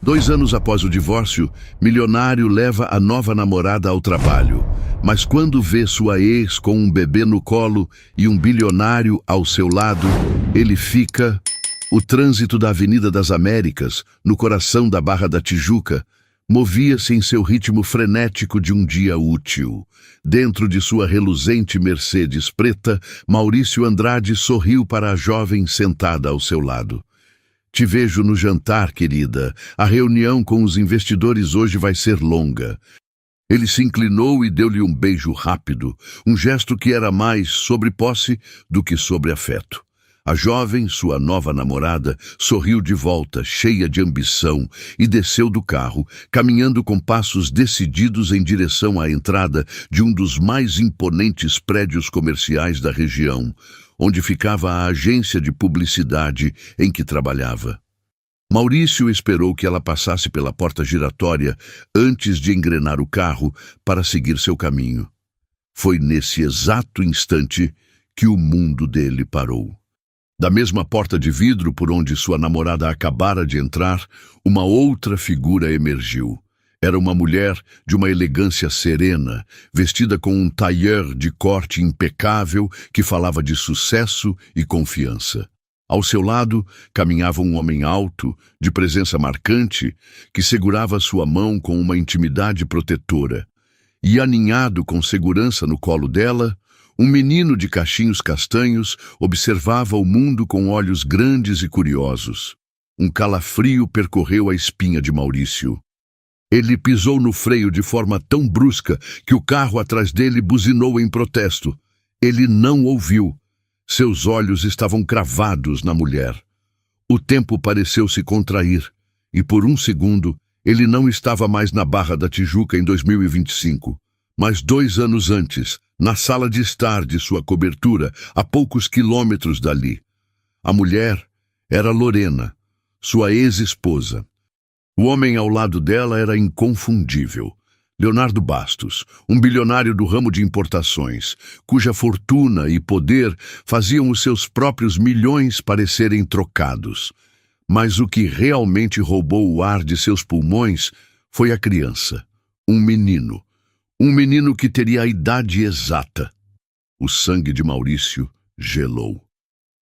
2 anos após o divórcio, milionário leva a nova namorada ao trabalho, mas quando vê sua ex com um bebê no colo e um bilionário ao seu lado, ele fica... O trânsito da Avenida das Américas, no coração da Barra da Tijuca, movia-se em seu ritmo frenético de um dia útil. Dentro de sua reluzente Mercedes preta, Maurício Andrade sorriu para a jovem sentada ao seu lado. Te vejo no jantar, querida. A reunião com os investidores hoje vai ser longa. Ele se inclinou e deu-lhe um beijo rápido, um gesto que era mais sobre posse do que sobre afeto. A jovem, sua nova namorada, sorriu de volta, cheia de ambição, e desceu do carro, caminhando com passos decididos em direção à entrada de um dos mais imponentes prédios comerciais da região, onde ficava a agência de publicidade em que trabalhava. Maurício esperou que ela passasse pela porta giratória antes de engrenar o carro para seguir seu caminho. Foi nesse exato instante que o mundo dele parou. Da mesma porta de vidro por onde sua namorada acabara de entrar, uma outra figura emergiu. Era uma mulher de uma elegância serena, vestida com um tailleur de corte impecável que falava de sucesso e confiança. Ao seu lado, caminhava um homem alto, de presença marcante, que segurava sua mão com uma intimidade protetora. E aninhado com segurança no colo dela, um menino de cachinhos castanhos observava o mundo com olhos grandes e curiosos. Um calafrio percorreu a espinha de Maurício. Ele pisou no freio de forma tão brusca que o carro atrás dele buzinou em protesto. Ele não ouviu. Seus olhos estavam cravados na mulher. O tempo pareceu se contrair, e por um segundo ele não estava mais na Barra da Tijuca em 2025, mas 2 anos antes, na sala de estar de sua cobertura, a poucos quilômetros dali. A mulher era Lorena, sua ex-esposa. O homem ao lado dela era inconfundível. Leonardo Bastos, um bilionário do ramo de importações, cuja fortuna e poder faziam os seus próprios milhões parecerem trocados. Mas o que realmente roubou o ar de seus pulmões foi a criança, um menino. Um menino que teria a idade exata. O sangue de Maurício gelou.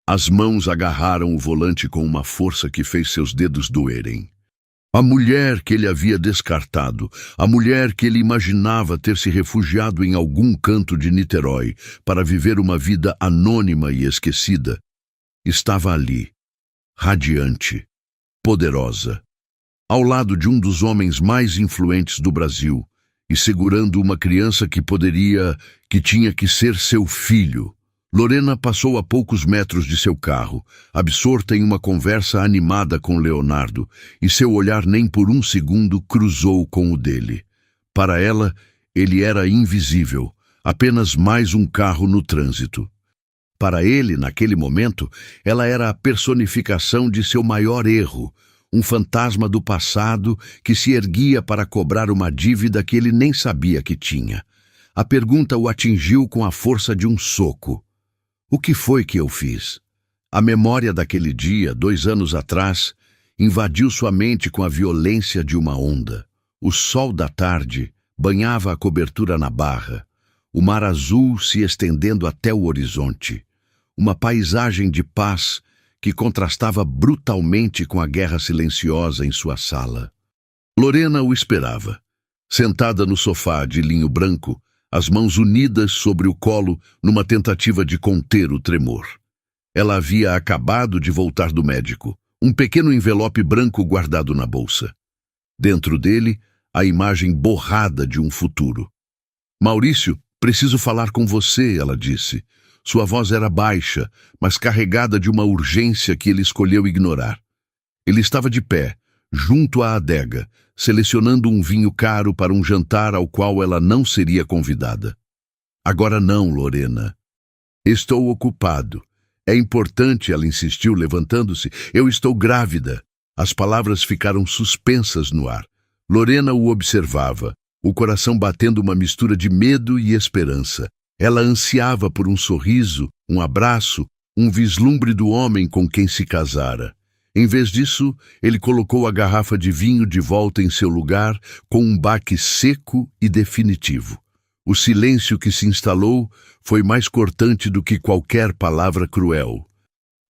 As mãos agarraram o volante com uma força que fez seus dedos doerem. A mulher que ele havia descartado, a mulher que ele imaginava ter se refugiado em algum canto de Niterói para viver uma vida anônima e esquecida, estava ali, radiante, poderosa, ao lado de um dos homens mais influentes do Brasil, e segurando uma criança que tinha que ser seu filho. Lorena passou a poucos metros de seu carro, absorta em uma conversa animada com Leonardo, e seu olhar nem por um segundo cruzou com o dele. Para ela, ele era invisível, apenas mais um carro no trânsito. Para ele, naquele momento, ela era a personificação de seu maior erro, um fantasma do passado que se erguia para cobrar uma dívida que ele nem sabia que tinha. A pergunta o atingiu com a força de um soco. O que foi que eu fiz? A memória daquele dia, 2 anos atrás, invadiu sua mente com a violência de uma onda. O sol da tarde banhava a cobertura na barra, o mar azul se estendendo até o horizonte. Uma paisagem de paz que contrastava brutalmente com a guerra silenciosa em sua sala. Lorena o esperava, sentada no sofá de linho branco, as mãos unidas sobre o colo numa tentativa de conter o tremor. Ela havia acabado de voltar do médico, um pequeno envelope branco guardado na bolsa. Dentro dele, a imagem borrada de um futuro. Maurício, preciso falar com você, ela disse. Sua voz era baixa, mas carregada de uma urgência que ele escolheu ignorar. Ele estava de pé, junto à adega, selecionando um vinho caro para um jantar ao qual ela não seria convidada. Agora não, Lorena. Estou ocupado. É importante, ela insistiu, levantando-se. Eu estou grávida. As palavras ficaram suspensas no ar. Lorena o observava, o coração batendo uma mistura de medo e esperança. Ela ansiava por um sorriso, um abraço, um vislumbre do homem com quem se casara. Em vez disso, ele colocou a garrafa de vinho de volta em seu lugar com um baque seco e definitivo. O silêncio que se instalou foi mais cortante do que qualquer palavra cruel.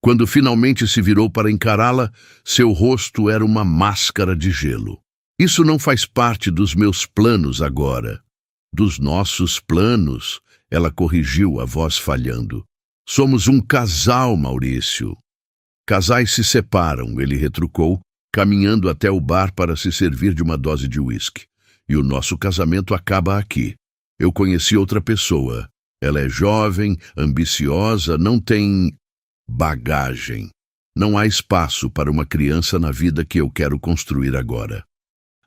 Quando finalmente se virou para encará-la, seu rosto era uma máscara de gelo. Isso não faz parte dos meus planos agora. Dos nossos planos, ela corrigiu, a voz falhando. Somos um casal, Maurício. Casais se separam, ele retrucou, caminhando até o bar para se servir de uma dose de uísque. E o nosso casamento acaba aqui. Eu conheci outra pessoa. Ela é jovem, ambiciosa, não tem bagagem. Não há espaço para uma criança na vida que eu quero construir agora.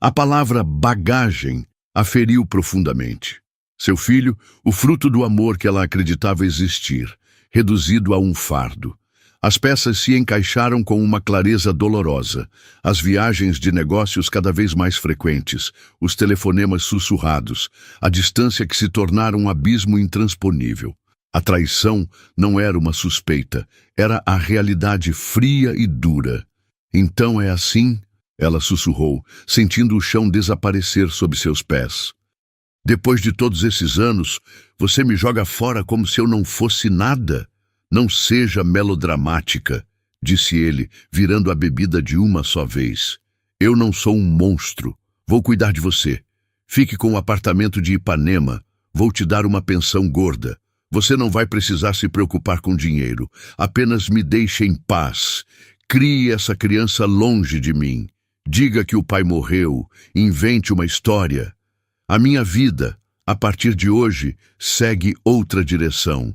A palavra bagagem a feriu profundamente. Seu filho, o fruto do amor que ela acreditava existir, reduzido a um fardo. As peças se encaixaram com uma clareza dolorosa. As viagens de negócios cada vez mais frequentes, os telefonemas sussurrados, a distância que se tornara um abismo intransponível. A traição não era uma suspeita, era a realidade fria e dura. Então é assim? Ela sussurrou, sentindo o chão desaparecer sob seus pés. Depois de todos esses anos, você me joga fora como se eu não fosse nada. Não seja melodramática, disse ele, virando a bebida de uma só vez. Eu não sou um monstro. Vou cuidar de você. Fique com o apartamento de Ipanema. Vou te dar uma pensão gorda. Você não vai precisar se preocupar com dinheiro. Apenas me deixe em paz. Crie essa criança longe de mim. Diga que o pai morreu. Invente uma história. A minha vida, a partir de hoje, segue outra direção.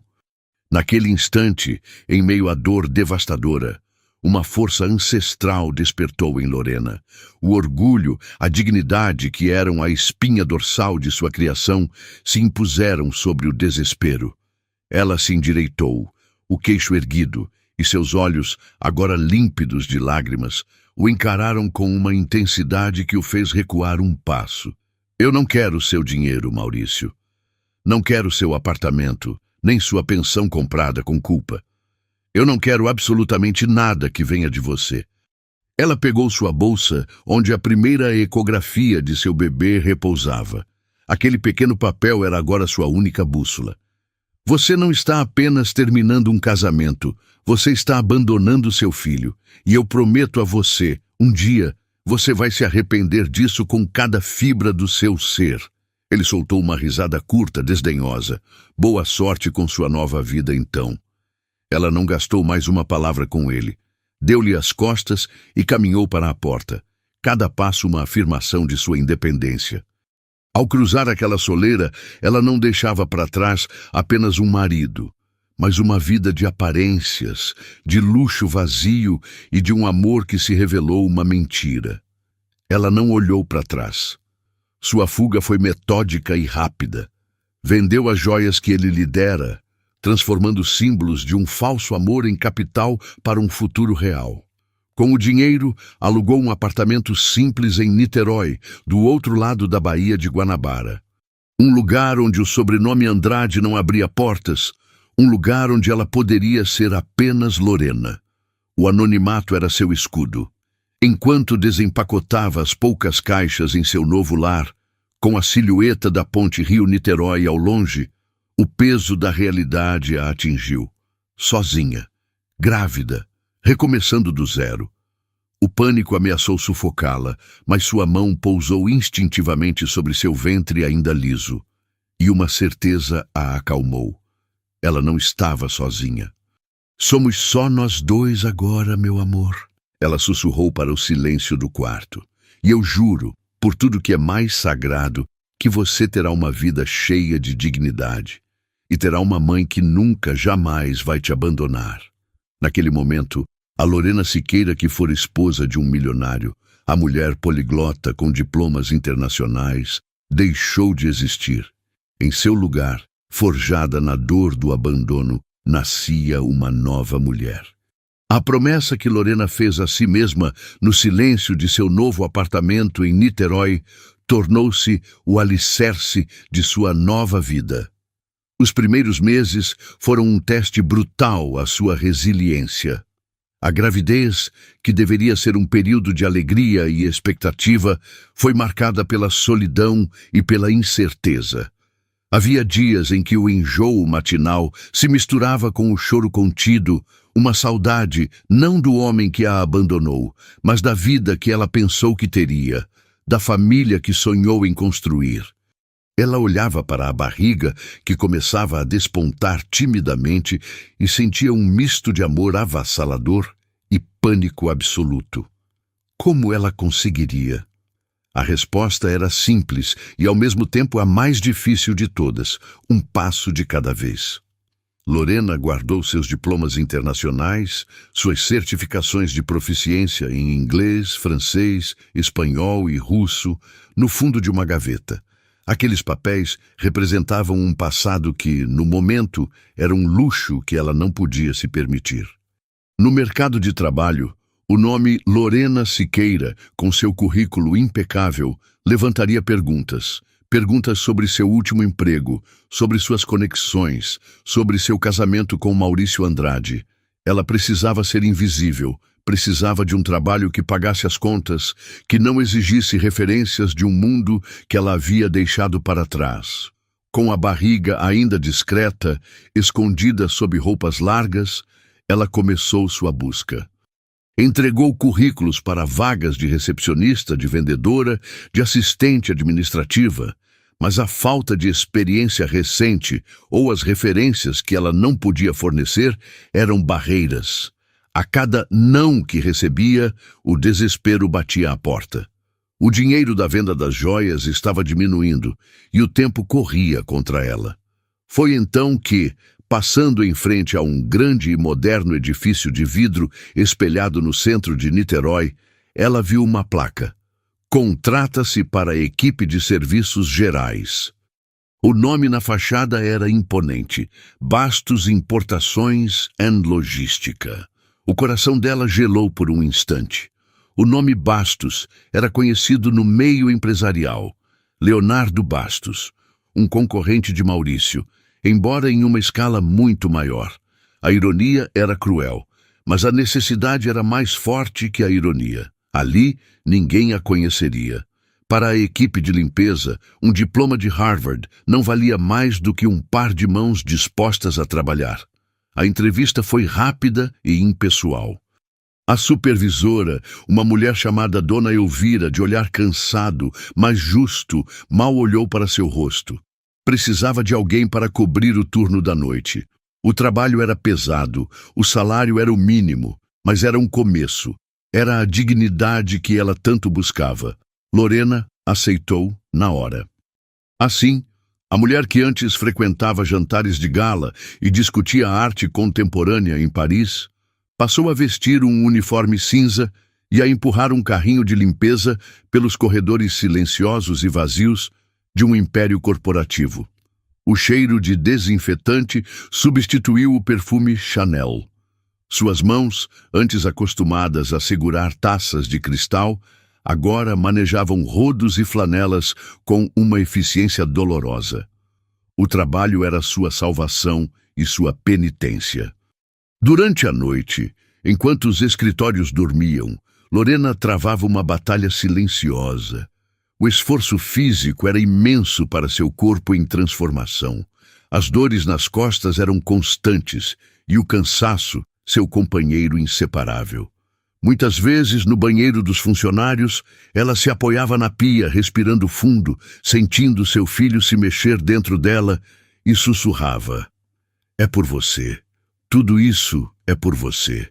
Naquele instante, em meio à dor devastadora, uma força ancestral despertou em Lorena. O orgulho, a dignidade que eram a espinha dorsal de sua criação se impuseram sobre o desespero. Ela se endireitou, o queixo erguido, e seus olhos, agora límpidos de lágrimas, o encararam com uma intensidade que o fez recuar um passo. Eu não quero seu dinheiro, Maurício. Não quero seu apartamento, nem sua pensão comprada com culpa. Eu não quero absolutamente nada que venha de você. Ela pegou sua bolsa, onde a primeira ecografia de seu bebê repousava. Aquele pequeno papel era agora sua única bússola. Você não está apenas terminando um casamento, você está abandonando seu filho. E eu prometo a você, um dia, você vai se arrepender disso com cada fibra do seu ser. Ele soltou uma risada curta, desdenhosa. Boa sorte com sua nova vida, então. Ela não gastou mais uma palavra com ele. Deu-lhe as costas e caminhou para a porta. Cada passo uma afirmação de sua independência. Ao cruzar aquela soleira, ela não deixava para trás apenas um marido, mas uma vida de aparências, de luxo vazio e de um amor que se revelou uma mentira. Ela não olhou para trás. Sua fuga foi metódica e rápida. Vendeu as joias que ele lhe dera, transformando símbolos de um falso amor em capital para um futuro real. Com o dinheiro, alugou um apartamento simples em Niterói, do outro lado da Baía de Guanabara. Um lugar onde o sobrenome Andrade não abria portas, um lugar onde ela poderia ser apenas Lorena. O anonimato era seu escudo. Enquanto desempacotava as poucas caixas em seu novo lar, com a silhueta da ponte Rio-Niterói ao longe, o peso da realidade a atingiu. Sozinha, grávida, recomeçando do zero. O pânico ameaçou sufocá-la, mas sua mão pousou instintivamente sobre seu ventre ainda liso, e uma certeza a acalmou. Ela não estava sozinha. Somos só nós dois agora, meu amor. Ela sussurrou para o silêncio do quarto. E eu juro, por tudo que é mais sagrado, que você terá uma vida cheia de dignidade. E terá uma mãe que nunca, jamais vai te abandonar. Naquele momento, a Lorena Siqueira, que fora esposa de um milionário, a mulher poliglota com diplomas internacionais, deixou de existir. Em seu lugar, forjada na dor do abandono, nascia uma nova mulher. A promessa que Lorena fez a si mesma no silêncio de seu novo apartamento em Niterói tornou-se o alicerce de sua nova vida. Os primeiros meses foram um teste brutal à sua resiliência. A gravidez, que deveria ser um período de alegria e expectativa, foi marcada pela solidão e pela incerteza. Havia dias em que o enjoo matinal se misturava com o choro contido, uma saudade não do homem que a abandonou, mas da vida que ela pensou que teria, da família que sonhou em construir. Ela olhava para a barriga, que começava a despontar timidamente, e sentia um misto de amor avassalador e pânico absoluto. Como ela conseguiria? A resposta era simples e, ao mesmo tempo, a mais difícil de todas: um passo de cada vez. Lorena guardou seus diplomas internacionais, suas certificações de proficiência em inglês, francês, espanhol e russo, no fundo de uma gaveta. Aqueles papéis representavam um passado que, no momento, era um luxo que ela não podia se permitir. No mercado de trabalho, o nome Lorena Siqueira, com seu currículo impecável, levantaria perguntas. Perguntas sobre seu último emprego, sobre suas conexões, sobre seu casamento com Maurício Andrade. Ela precisava ser invisível, precisava de um trabalho que pagasse as contas, que não exigisse referências de um mundo que ela havia deixado para trás. Com a barriga ainda discreta, escondida sob roupas largas, ela começou sua busca. Entregou currículos para vagas de recepcionista, de vendedora, de assistente administrativa, mas a falta de experiência recente ou as referências que ela não podia fornecer eram barreiras. A cada não que recebia, o desespero batia à porta. O dinheiro da venda das joias estava diminuindo e o tempo corria contra ela. Foi então que, passando em frente a um grande e moderno edifício de vidro espelhado no centro de Niterói, ela viu uma placa: Contrata-se para a equipe de serviços gerais. O nome na fachada era imponente: Bastos Importações and Logística. O coração dela gelou por um instante. O nome Bastos era conhecido no meio empresarial. Leonardo Bastos, um concorrente de Maurício, embora em uma escala muito maior. A ironia era cruel, mas a necessidade era mais forte que a ironia. Ali, ninguém a conheceria. Para a equipe de limpeza, um diploma de Harvard não valia mais do que um par de mãos dispostas a trabalhar. A entrevista foi rápida e impessoal. A supervisora, uma mulher chamada Dona Elvira, de olhar cansado, mas justo, mal olhou para seu rosto. Precisava de alguém para cobrir o turno da noite. O trabalho era pesado, o salário era o mínimo, mas era um começo. Era a dignidade que ela tanto buscava. Lorena aceitou na hora. Assim, a mulher que antes frequentava jantares de gala e discutia arte contemporânea em Paris, passou a vestir um uniforme cinza e a empurrar um carrinho de limpeza pelos corredores silenciosos e vazios de um império corporativo. O cheiro de desinfetante substituiu o perfume Chanel. Suas mãos, antes acostumadas a segurar taças de cristal, agora manejavam rodos e flanelas com uma eficiência dolorosa. O trabalho era sua salvação e sua penitência. Durante a noite, enquanto os escritórios dormiam, Lorena travava uma batalha silenciosa. O esforço físico era imenso para seu corpo em transformação. As dores nas costas eram constantes e o cansaço, seu companheiro inseparável. Muitas vezes, no banheiro dos funcionários, ela se apoiava na pia, respirando fundo, sentindo seu filho se mexer dentro dela, e sussurrava: "É por você. Tudo isso é por você."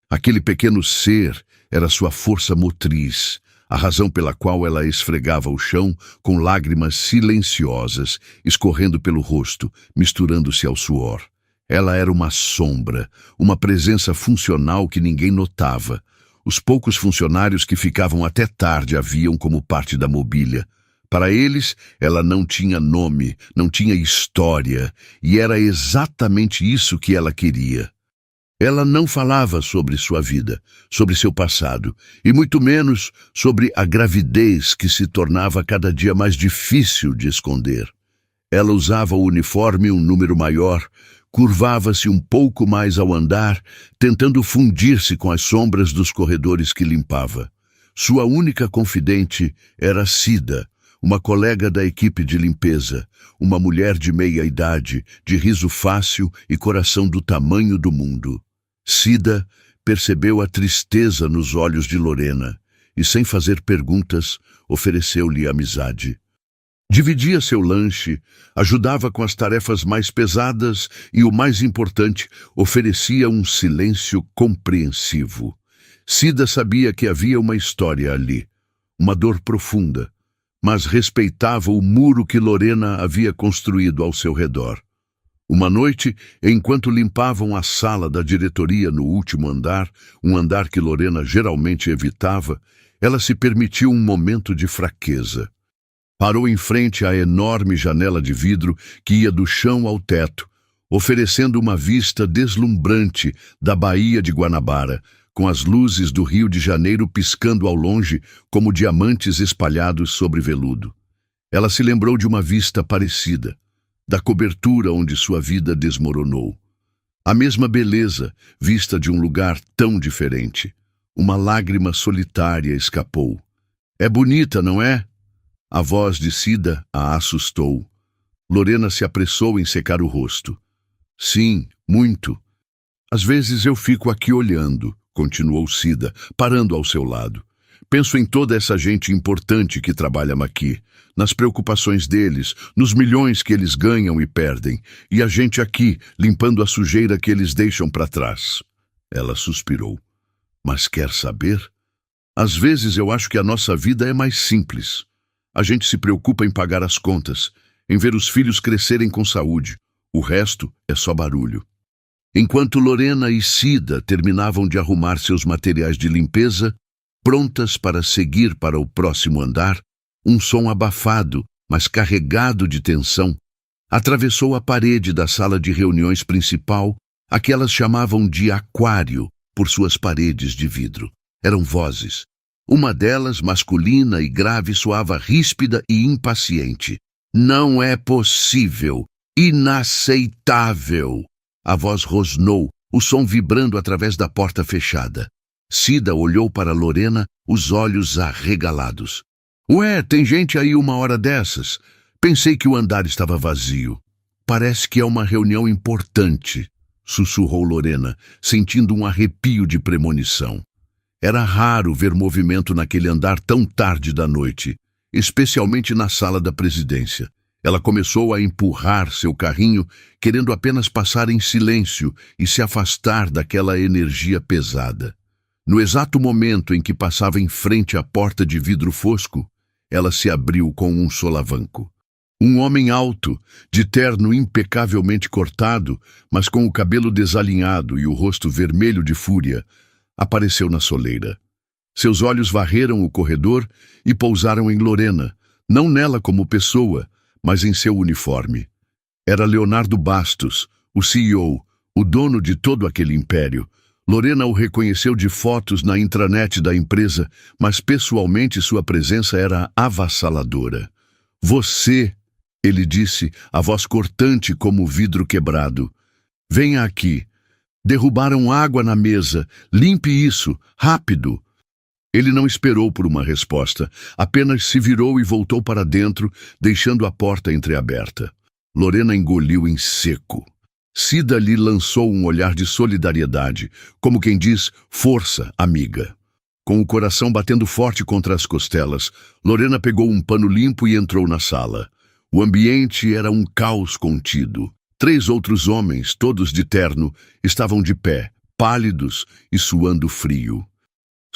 Aquele pequeno ser era sua força motriz, a razão pela qual ela esfregava o chão com lágrimas silenciosas, escorrendo pelo rosto, misturando-se ao suor. Ela era uma sombra, uma presença funcional que ninguém notava. Os poucos funcionários que ficavam até tarde a viam como parte da mobília. Para eles, ela não tinha nome, não tinha história, e era exatamente isso que ela queria. Ela não falava sobre sua vida, sobre seu passado, e muito menos sobre a gravidez que se tornava cada dia mais difícil de esconder. Ela usava o uniforme um número maior, Curvava-se um pouco mais ao andar, tentando fundir-se com as sombras dos corredores que limpava. Sua única confidente era Cida, uma colega da equipe de limpeza, uma mulher de meia idade, de riso fácil e coração do tamanho do mundo. Cida percebeu a tristeza nos olhos de Lorena e, sem fazer perguntas, ofereceu-lhe amizade. Dividia seu lanche, ajudava com as tarefas mais pesadas e, o mais importante, oferecia um silêncio compreensivo. Cida sabia que havia uma história ali, uma dor profunda, mas respeitava o muro que Lorena havia construído ao seu redor. Uma noite, enquanto limpavam a sala da diretoria no último andar, um andar que Lorena geralmente evitava, ela se permitiu um momento de fraqueza. Parou em frente à enorme janela de vidro que ia do chão ao teto, oferecendo uma vista deslumbrante da Baía de Guanabara, com as luzes do Rio de Janeiro piscando ao longe como diamantes espalhados sobre veludo. Ela se lembrou de uma vista parecida, da cobertura onde sua vida desmoronou. A mesma beleza, vista de um lugar tão diferente. Uma lágrima solitária escapou. "É bonita, não é?" A voz de Cida a assustou. Lorena se apressou em secar o rosto. "Sim, muito. Às vezes eu fico aqui olhando", continuou Cida, parando ao seu lado. "Penso em toda essa gente importante que trabalha aqui, nas preocupações deles, nos milhões que eles ganham e perdem, e a gente aqui, limpando a sujeira que eles deixam para trás." Ela suspirou. "Mas quer saber? Às vezes eu acho que a nossa vida é mais simples. A gente se preocupa em pagar as contas, em ver os filhos crescerem com saúde. O resto é só barulho." Enquanto Lorena e Cida terminavam de arrumar seus materiais de limpeza, prontas para seguir para o próximo andar, um som abafado, mas carregado de tensão, atravessou a parede da sala de reuniões principal, a que elas chamavam de aquário por suas paredes de vidro. Eram vozes. Uma delas, masculina e grave, soava ríspida e impaciente. "Não é possível! Inaceitável!" A voz rosnou, o som vibrando através da porta fechada. Cida olhou para Lorena, os olhos arregalados. "Ué, tem gente aí uma hora dessas? Pensei que o andar estava vazio." "Parece que é uma reunião importante", sussurrou Lorena, sentindo um arrepio de premonição. Era raro ver movimento naquele andar tão tarde da noite, especialmente na sala da presidência. Ela começou a empurrar seu carrinho, querendo apenas passar em silêncio e se afastar daquela energia pesada. No exato momento em que passava em frente à porta de vidro fosco, ela se abriu com um solavanco. Um homem alto, de terno impecavelmente cortado, mas com o cabelo desalinhado e o rosto vermelho de fúria, apareceu na soleira. Seus olhos varreram o corredor e pousaram em Lorena, não nela como pessoa, mas em seu uniforme. Era Leonardo Bastos, o CEO, o dono de todo aquele império. Lorena o reconheceu de fotos na intranet da empresa, mas pessoalmente sua presença era avassaladora. "Você", ele disse, a voz cortante como vidro quebrado. "Venha aqui. Derrubaram água na mesa. Limpe isso, rápido." Ele não esperou por uma resposta, apenas se virou e voltou para dentro, deixando a porta entreaberta. Lorena engoliu em seco. Cida lhe lançou um olhar de solidariedade, como quem diz, "Força, amiga." Com o coração batendo forte contra as costelas, Lorena pegou um pano limpo e entrou na sala. O ambiente era um caos contido. 3 outros homens, todos de terno, estavam de pé, pálidos e suando frio.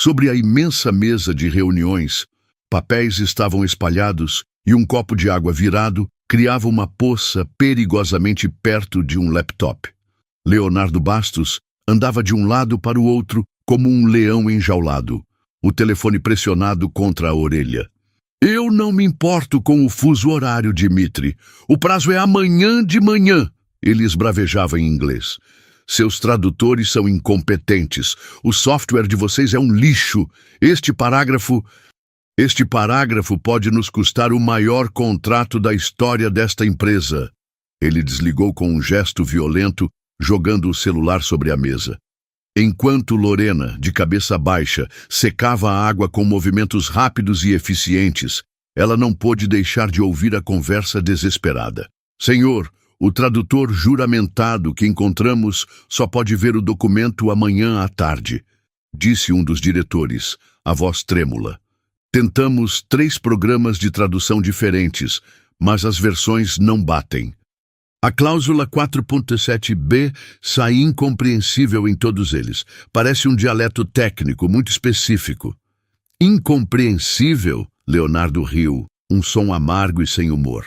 Sobre a imensa mesa de reuniões, papéis estavam espalhados e um copo de água virado criava uma poça perigosamente perto de um laptop. Leonardo Bastos andava de um lado para o outro como um leão enjaulado, o telefone pressionado contra a orelha. "Eu não me importo com o fuso horário, Dimitri. O prazo é amanhã de manhã", ele esbravejava em inglês. "Seus tradutores são incompetentes. O software de vocês é um lixo. Este parágrafo pode nos custar o maior contrato da história desta empresa." Ele desligou com um gesto violento, jogando o celular sobre a mesa. Enquanto Lorena, de cabeça baixa, secava a água com movimentos rápidos e eficientes, ela não pôde deixar de ouvir a conversa desesperada. Senhor, o tradutor juramentado que encontramos só pode ver o documento amanhã à tarde, disse um dos diretores, a voz trêmula. Tentamos 3 programas de tradução diferentes, mas as versões não batem. A cláusula 4.7b sai incompreensível em todos eles. Parece um dialeto técnico muito específico. Incompreensível? Leonardo riu, um som amargo e sem humor.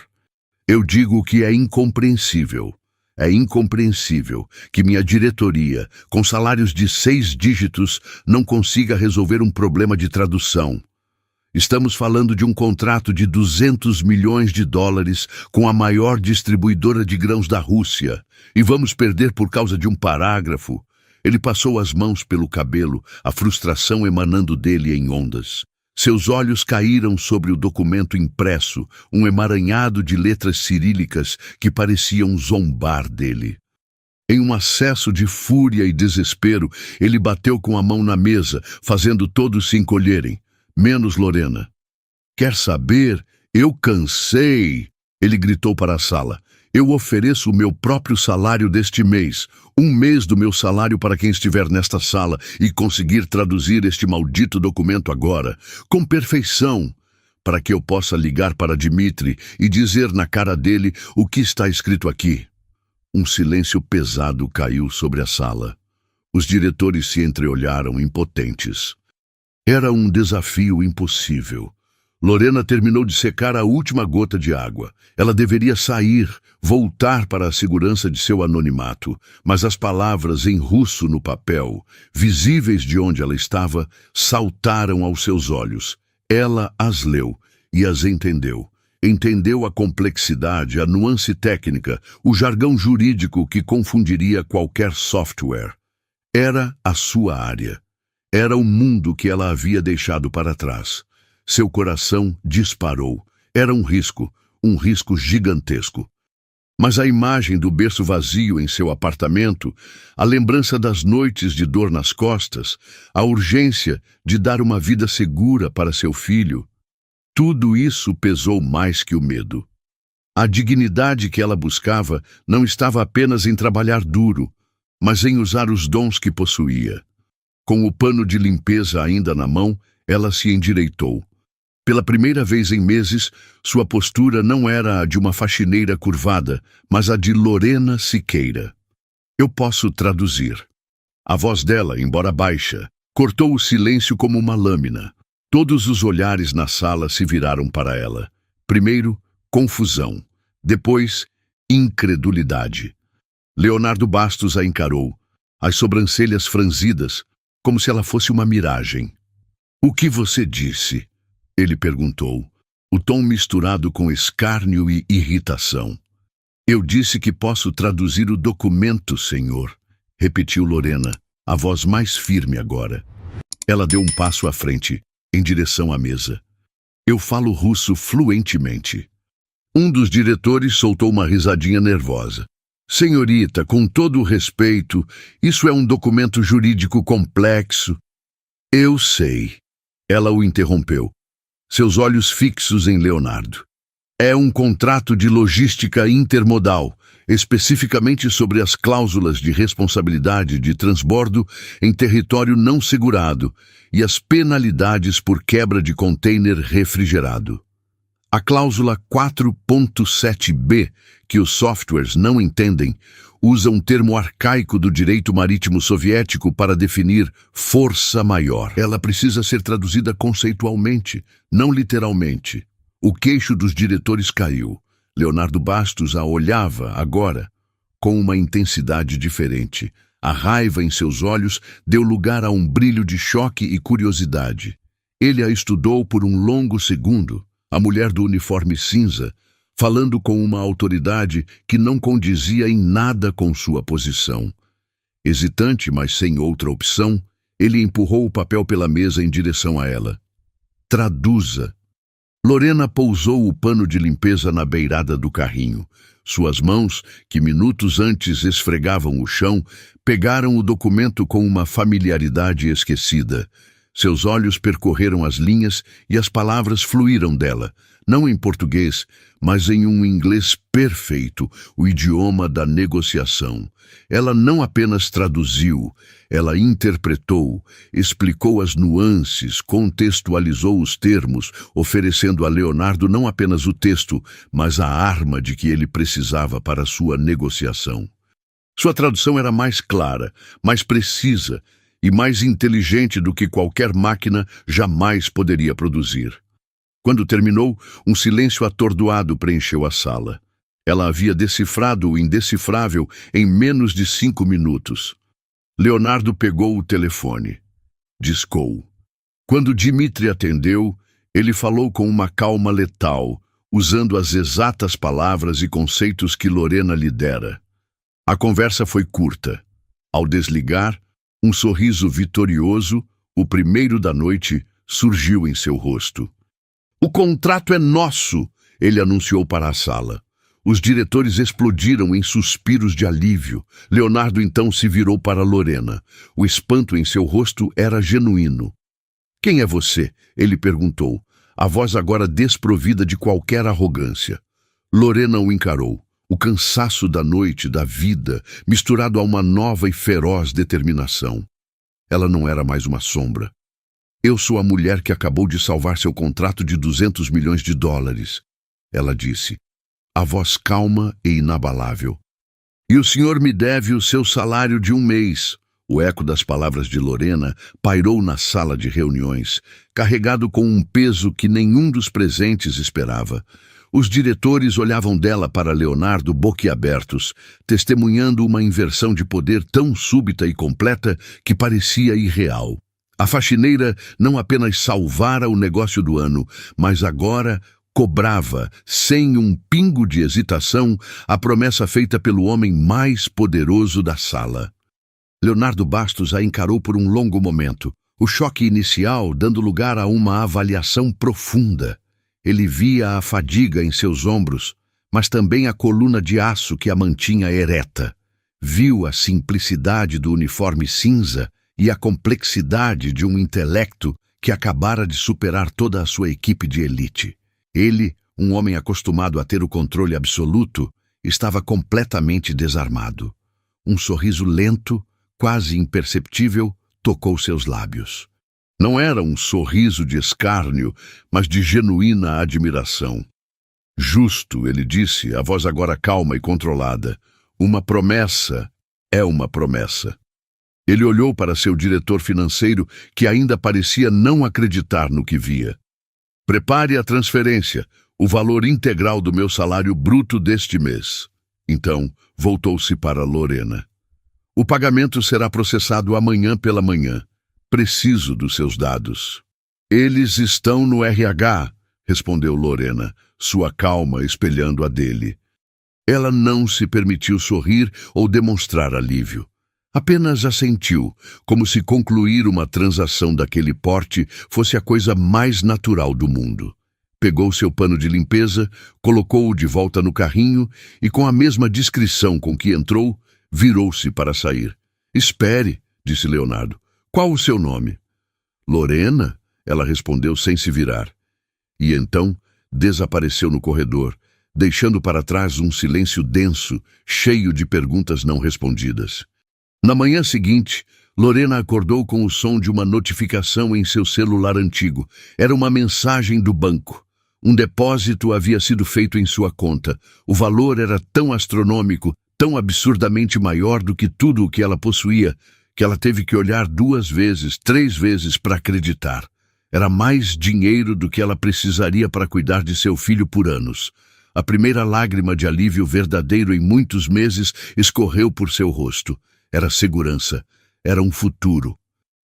Eu digo que é incompreensível. É incompreensível que minha diretoria, com salários de 6 dígitos, não consiga resolver um problema de tradução. Estamos falando de um contrato de 200 milhões de dólares com a maior distribuidora de grãos da Rússia e vamos perder por causa de um parágrafo. Ele passou as mãos pelo cabelo, a frustração emanando dele em ondas. Seus olhos caíram sobre o documento impresso, um emaranhado de letras cirílicas que pareciam zombar dele. Em um acesso de fúria e desespero, ele bateu com a mão na mesa, fazendo todos se encolherem. Menos Lorena. Quer saber? Eu cansei! Ele gritou para a sala. Eu ofereço o meu próprio salário deste mês, 1 mês do meu salário para quem estiver nesta sala e conseguir traduzir este maldito documento agora, com perfeição, para que eu possa ligar para Dmitri e dizer na cara dele o que está escrito aqui. Um silêncio pesado caiu sobre a sala. Os diretores se entreolharam impotentes. Era um desafio impossível. Lorena terminou de secar a última gota de água. Ela deveria sair, voltar para a segurança de seu anonimato, mas as palavras em russo no papel, visíveis de onde ela estava, saltaram aos seus olhos. Ela as leu e as entendeu. Entendeu a complexidade, a nuance técnica, o jargão jurídico que confundiria qualquer software. Era a sua área. Era o mundo que ela havia deixado para trás. Seu coração disparou. Era um risco gigantesco. Mas a imagem do berço vazio em seu apartamento, a lembrança das noites de dor nas costas, a urgência de dar uma vida segura para seu filho, tudo isso pesou mais que o medo. A dignidade que ela buscava não estava apenas em trabalhar duro, mas em usar os dons que possuía. Com o pano de limpeza ainda na mão, ela se endireitou. Pela primeira vez em meses, sua postura não era a de uma faxineira curvada, mas a de Lorena Siqueira. Eu posso traduzir. A voz dela, embora baixa, cortou o silêncio como uma lâmina. Todos os olhares na sala se viraram para ela. Primeiro, confusão. Depois, incredulidade. Leonardo Bastos a encarou, as sobrancelhas franzidas, como se ela fosse uma miragem. O que você disse? Ele perguntou, o tom misturado com escárnio e irritação. Eu disse que posso traduzir o documento, senhor, repetiu Lorena, a voz mais firme agora. Ela deu um passo à frente, em direção à mesa. Eu falo russo fluentemente. Um dos diretores soltou uma risadinha nervosa. Senhorita, com todo o respeito, isso é um documento jurídico complexo. Eu sei. Ela o interrompeu, seus olhos fixos em Leonardo. É um contrato de logística intermodal, especificamente sobre as cláusulas de responsabilidade de transbordo em território não segurado e as penalidades por quebra de container refrigerado. A cláusula 4.7b, que os softwares não entendem, usa um termo arcaico do direito marítimo soviético para definir força maior. Ela precisa ser traduzida conceitualmente, não literalmente. O queixo dos diretores caiu. Leonardo Bastos a olhava, agora, com uma intensidade diferente. A raiva em seus olhos deu lugar a um brilho de choque e curiosidade. Ele a estudou por um longo segundo. A mulher do uniforme cinza, falando com uma autoridade que não condizia em nada com sua posição. Hesitante, mas sem outra opção, ele empurrou o papel pela mesa em direção a ela. Traduza. Lorena pousou o pano de limpeza na beirada do carrinho. Suas mãos, que minutos antes esfregavam o chão, pegaram o documento com uma familiaridade esquecida. Seus olhos percorreram as linhas e as palavras fluíram dela, não em português, mas em um inglês perfeito, o idioma da negociação. Ela não apenas traduziu, ela interpretou, explicou as nuances, contextualizou os termos, oferecendo a Leonardo não apenas o texto, mas a arma de que ele precisava para sua negociação. Sua tradução era mais clara, mais precisa e mais inteligente do que qualquer máquina jamais poderia produzir. Quando terminou, um silêncio atordoado preencheu a sala. Ela havia decifrado o indecifrável em menos de 5 minutos. Leonardo pegou o telefone. Discou. Quando Dimitri atendeu, ele falou com uma calma letal, usando as exatas palavras e conceitos que Lorena lhe dera. A conversa foi curta. Ao desligar, um sorriso vitorioso, o primeiro da noite, surgiu em seu rosto. "O contrato é nosso!" ele anunciou para a sala. Os diretores explodiram em suspiros de alívio. Leonardo então se virou para Lorena. O espanto em seu rosto era genuíno. "Quem é você?" ele perguntou, a voz agora desprovida de qualquer arrogância. Lorena o encarou. O cansaço da noite, da vida, misturado a uma nova e feroz determinação. Ela não era mais uma sombra. "Eu sou a mulher que acabou de salvar seu contrato de $200 milhões, ela disse, a voz calma e inabalável. "E o senhor me deve o seu salário de 1 mês. O eco das palavras de Lorena pairou na sala de reuniões, carregado com um peso que nenhum dos presentes esperava. Os diretores olhavam dela para Leonardo boquiabertos, testemunhando uma inversão de poder tão súbita e completa que parecia irreal. A faxineira não apenas salvara o negócio do ano, mas agora cobrava, sem um pingo de hesitação, a promessa feita pelo homem mais poderoso da sala. Leonardo Bastos a encarou por um longo momento, o choque inicial dando lugar a uma avaliação profunda. Ele via a fadiga em seus ombros, mas também a coluna de aço que a mantinha ereta. Viu a simplicidade do uniforme cinza e a complexidade de um intelecto que acabara de superar toda a sua equipe de elite. Ele, um homem acostumado a ter o controle absoluto, estava completamente desarmado. Um sorriso lento, quase imperceptível, tocou seus lábios. Não era um sorriso de escárnio, mas de genuína admiração. "Justo", ele disse, a voz agora calma e controlada. "Uma promessa é uma promessa." Ele olhou para seu diretor financeiro, que ainda parecia não acreditar no que via. "Prepare a transferência, o valor integral do meu salário bruto deste mês." Então, voltou-se para Lorena. "O pagamento será processado amanhã pela manhã. Preciso dos seus dados." "Eles estão no RH", respondeu Lorena, sua calma espelhando a dele. Ela não se permitiu sorrir ou demonstrar alívio. Apenas assentiu, como se concluir uma transação daquele porte fosse a coisa mais natural do mundo. Pegou seu pano de limpeza, colocou-o de volta no carrinho e, com a mesma discrição com que entrou, virou-se para sair. "Espere", disse Leonardo. "Qual o seu nome?" "Lorena", ela respondeu sem se virar. E então desapareceu no corredor, deixando para trás um silêncio denso, cheio de perguntas não respondidas. Na manhã seguinte, Lorena acordou com o som de uma notificação em seu celular antigo. Era uma mensagem do banco. Um depósito havia sido feito em sua conta. O valor era tão astronômico, tão absurdamente maior do que tudo o que ela possuía, que ela teve que olhar 2 vezes, 3 vezes para acreditar. Era mais dinheiro do que ela precisaria para cuidar de seu filho por anos. A primeira lágrima de alívio verdadeiro em muitos meses escorreu por seu rosto. Era segurança, era um futuro.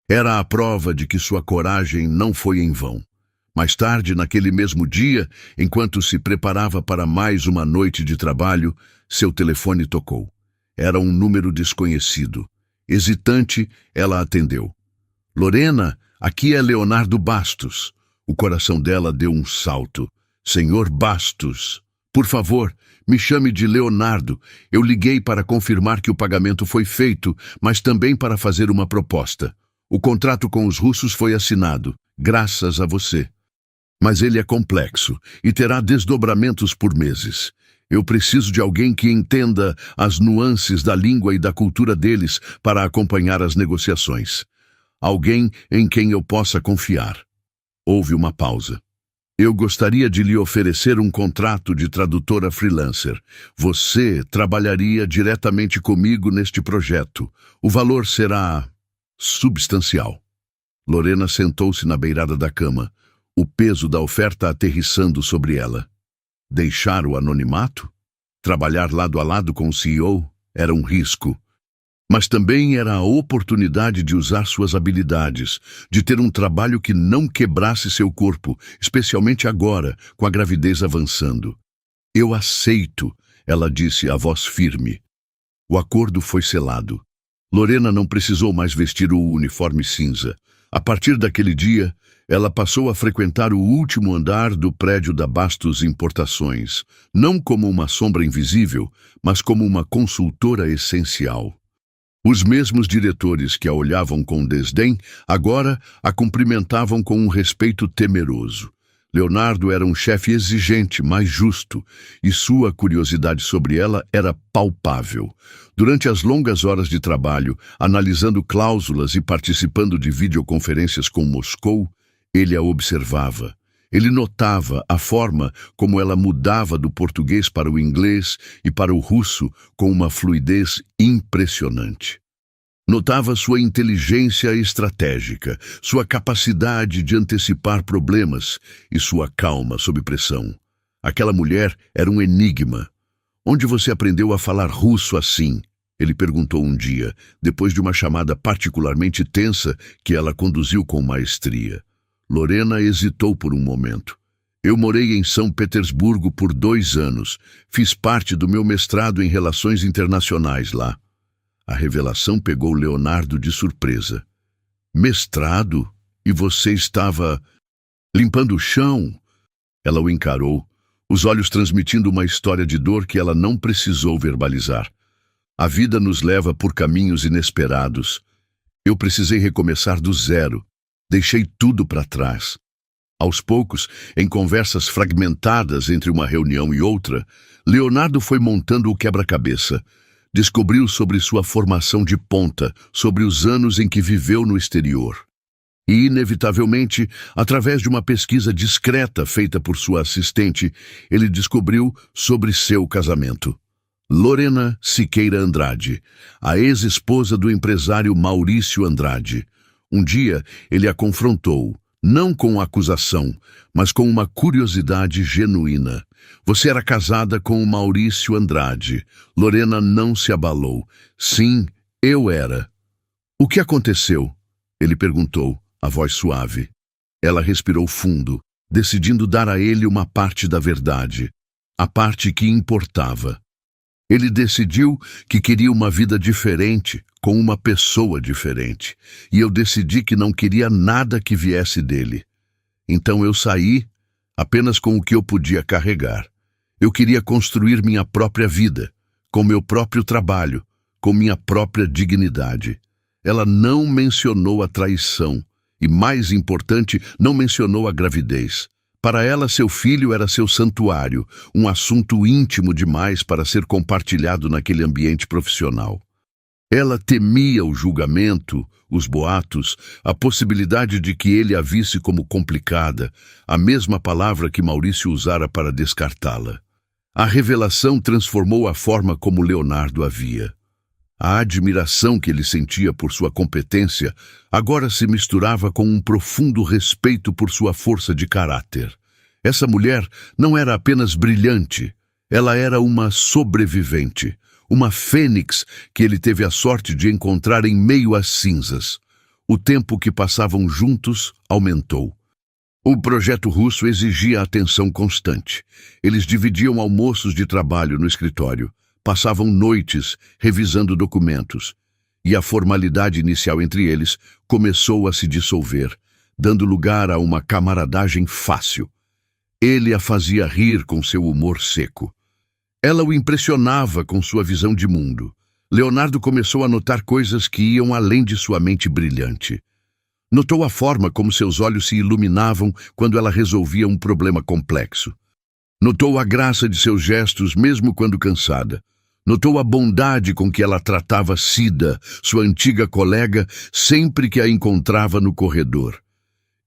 Era a prova de que sua coragem não foi em vão. Mais tarde, naquele mesmo dia, enquanto se preparava para mais uma noite de trabalho, seu telefone tocou. Era um número desconhecido. Hesitante, ela atendeu. "Lorena, aqui é Leonardo Bastos." O coração dela deu um salto. Senhor Bastos, por favor, me chame de Leonardo. Eu liguei para confirmar que o pagamento foi feito, mas também para fazer uma proposta. O contrato com os russos foi assinado, graças a você. Mas ele é complexo e terá desdobramentos por meses. Eu preciso de alguém que entenda as nuances da língua e da cultura deles para acompanhar as negociações. Alguém em quem eu possa confiar. Houve uma pausa. Eu gostaria de lhe oferecer um contrato de tradutora freelancer. Você trabalharia diretamente comigo neste projeto. O valor será substancial. Lorena sentou-se na beirada da cama, o peso da oferta aterrissando sobre ela. Deixar o anonimato? Trabalhar lado a lado com o CEO era um risco. Mas também era a oportunidade de usar suas habilidades, de ter um trabalho que não quebrasse seu corpo, especialmente agora, com a gravidez avançando. Eu aceito, ela disse, a voz firme. O acordo foi selado. Lorena não precisou mais vestir o uniforme cinza. A partir daquele dia, ela passou a frequentar o último andar do prédio da Bastos Importações, não como uma sombra invisível, mas como uma consultora essencial. Os mesmos diretores que a olhavam com desdém, agora a cumprimentavam com um respeito temeroso. Leonardo era um chefe exigente, mas justo, e sua curiosidade sobre ela era palpável. Durante as longas horas de trabalho, analisando cláusulas e participando de videoconferências com Moscou, ele a observava. Ele notava a forma como ela mudava do português para o inglês e para o russo com uma fluidez impressionante. Notava sua inteligência estratégica, sua capacidade de antecipar problemas e sua calma sob pressão. Aquela mulher era um enigma. Onde você aprendeu a falar russo assim? Ele perguntou um dia, depois de uma chamada particularmente tensa que ela conduziu com maestria. Lorena hesitou por um momento. Eu morei em São Petersburgo por 2 anos. Fiz parte do meu mestrado em Relações Internacionais lá. A revelação pegou Leonardo de surpresa. Mestrado? E você estava limpando o chão? Ela o encarou, os olhos transmitindo uma história de dor que ela não precisou verbalizar. A vida nos leva por caminhos inesperados. Eu precisei recomeçar do zero. Deixei tudo para trás. Aos poucos, em conversas fragmentadas entre uma reunião e outra, Leonardo foi montando o quebra-cabeça. Descobriu sobre sua formação de ponta, sobre os anos em que viveu no exterior. E, inevitavelmente, através de uma pesquisa discreta feita por sua assistente, ele descobriu sobre seu casamento. Lorena Siqueira Andrade, a ex-esposa do empresário Maurício Andrade. Um dia, ele a confrontou, não com acusação, mas com uma curiosidade genuína. Você era casada com o Maurício Andrade. Lorena não se abalou. Sim, eu era. O que aconteceu? Ele perguntou, a voz suave. Ela respirou fundo, decidindo dar a ele uma parte da verdade, a parte que importava. Ele decidiu que queria uma vida diferente, com uma pessoa diferente, e eu decidi que não queria nada que viesse dele. Então eu saí, apenas com o que eu podia carregar. Eu queria construir minha própria vida, com meu próprio trabalho, com minha própria dignidade. Ela não mencionou a traição, e mais importante, não mencionou a gravidez. Para ela, seu filho era seu santuário, um assunto íntimo demais para ser compartilhado naquele ambiente profissional. Ela temia o julgamento, os boatos, a possibilidade de que ele a visse como complicada, a mesma palavra que Maurício usara para descartá-la. A revelação transformou a forma como Leonardo a via. A admiração que ele sentia por sua competência agora se misturava com um profundo respeito por sua força de caráter. Essa mulher não era apenas brilhante, ela era uma sobrevivente, uma fênix que ele teve a sorte de encontrar em meio às cinzas. O tempo que passavam juntos aumentou. O projeto russo exigia atenção constante. Eles dividiam almoços de trabalho no escritório, passavam noites revisando documentos, e a formalidade inicial entre eles começou a se dissolver. dando lugar a uma camaradagem fácil. Ele a fazia rir com seu humor seco. Ela o impressionava com sua visão de mundo. Leonardo começou a notar coisas que iam além de sua mente brilhante. Notou a forma como seus olhos se iluminavam quando ela resolvia um problema complexo. Notou a graça de seus gestos mesmo quando cansada. Notou a bondade com que ela tratava Cida, sua antiga colega, sempre que a encontrava no corredor.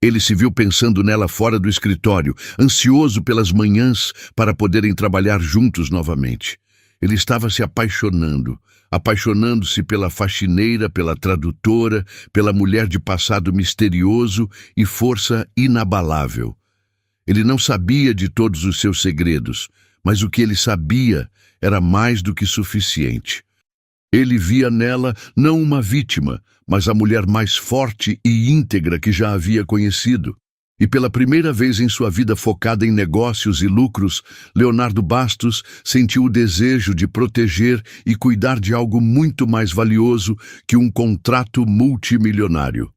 Ele se viu pensando nela fora do escritório, ansioso pelas manhãs para poderem trabalhar juntos novamente. Ele estava se apaixonando-se pela faxineira, pela tradutora, pela mulher de passado misterioso e força inabalável. Ele não sabia de todos os seus segredos, mas o que ele sabia era mais do que suficiente. Ele via nela não uma vítima, mas a mulher mais forte e íntegra que já havia conhecido. E pela primeira vez em sua vida focada em negócios e lucros, Leonardo Bastos sentiu o desejo de proteger e cuidar de algo muito mais valioso que um contrato multimilionário.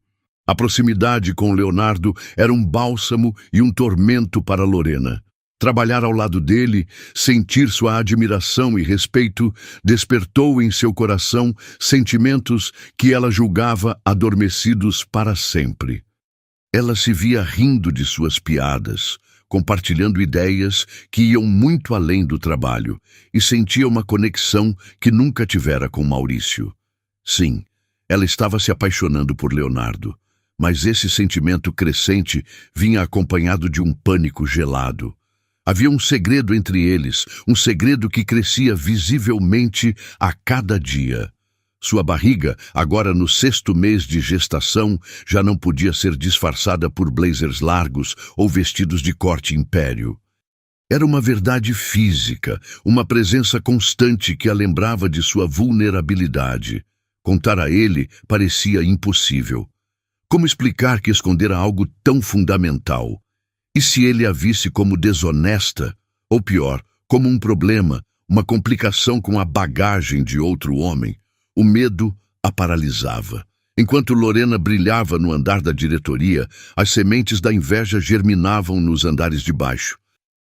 A proximidade com Leonardo era um bálsamo e um tormento para Lorena. Trabalhar ao lado dele, sentir sua admiração e respeito, despertou em seu coração sentimentos que ela julgava adormecidos para sempre. Ela se via rindo de suas piadas, compartilhando ideias que iam muito além do trabalho, e sentia uma conexão que nunca tivera com Maurício. Sim, ela estava se apaixonando por Leonardo, mas esse sentimento crescente vinha acompanhado de um pânico gelado. Havia um segredo entre eles, um segredo que crescia visivelmente a cada dia. Sua barriga, agora no 6º mês de gestação, já não podia ser disfarçada por blazers largos ou vestidos de corte império. Era uma verdade física, uma presença constante que a lembrava de sua vulnerabilidade. Contar a ele parecia impossível. Como explicar que escondera algo tão fundamental? E se ele a visse como desonesta, ou pior, como um problema, uma complicação com a bagagem de outro homem? O medo a paralisava. Enquanto Lorena brilhava no andar da diretoria, as sementes da inveja germinavam nos andares de baixo.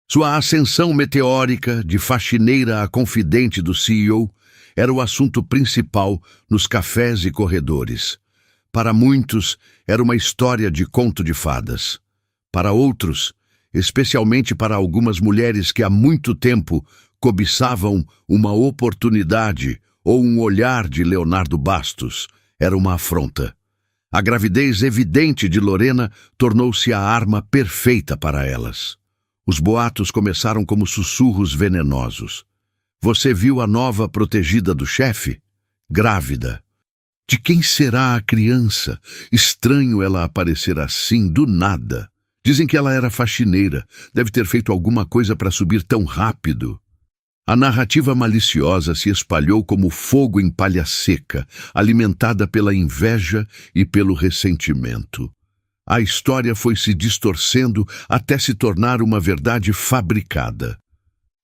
Sua ascensão meteórica, de faxineira a confidente do CEO, era o assunto principal nos cafés e corredores. Para muitos, era uma história de conto de fadas. Para outros, especialmente para algumas mulheres que há muito tempo cobiçavam uma oportunidade ou um olhar de Leonardo Bastos, era uma afronta. A gravidez evidente de Lorena tornou-se a arma perfeita para elas. Os boatos começaram como sussurros venenosos. Você viu a nova protegida do chefe? Grávida. De quem será a criança? Estranho ela aparecer assim, do nada. Dizem que ela era faxineira, deve ter feito alguma coisa para subir tão rápido. A narrativa maliciosa se espalhou como fogo em palha seca, alimentada pela inveja e pelo ressentimento. A história foi se distorcendo até se tornar uma verdade fabricada.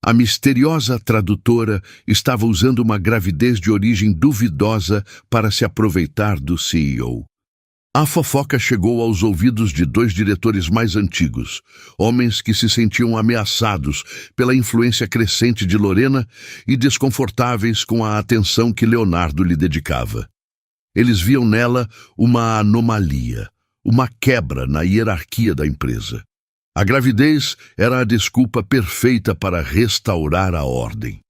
A misteriosa tradutora estava usando uma gravidez de origem duvidosa para se aproveitar do CEO. A fofoca chegou aos ouvidos de 2 diretores mais antigos, homens que se sentiam ameaçados pela influência crescente de Lorena e desconfortáveis com a atenção que Leonardo lhe dedicava. Eles viam nela uma anomalia, uma quebra na hierarquia da empresa. A gravidez era a desculpa perfeita para restaurar a ordem.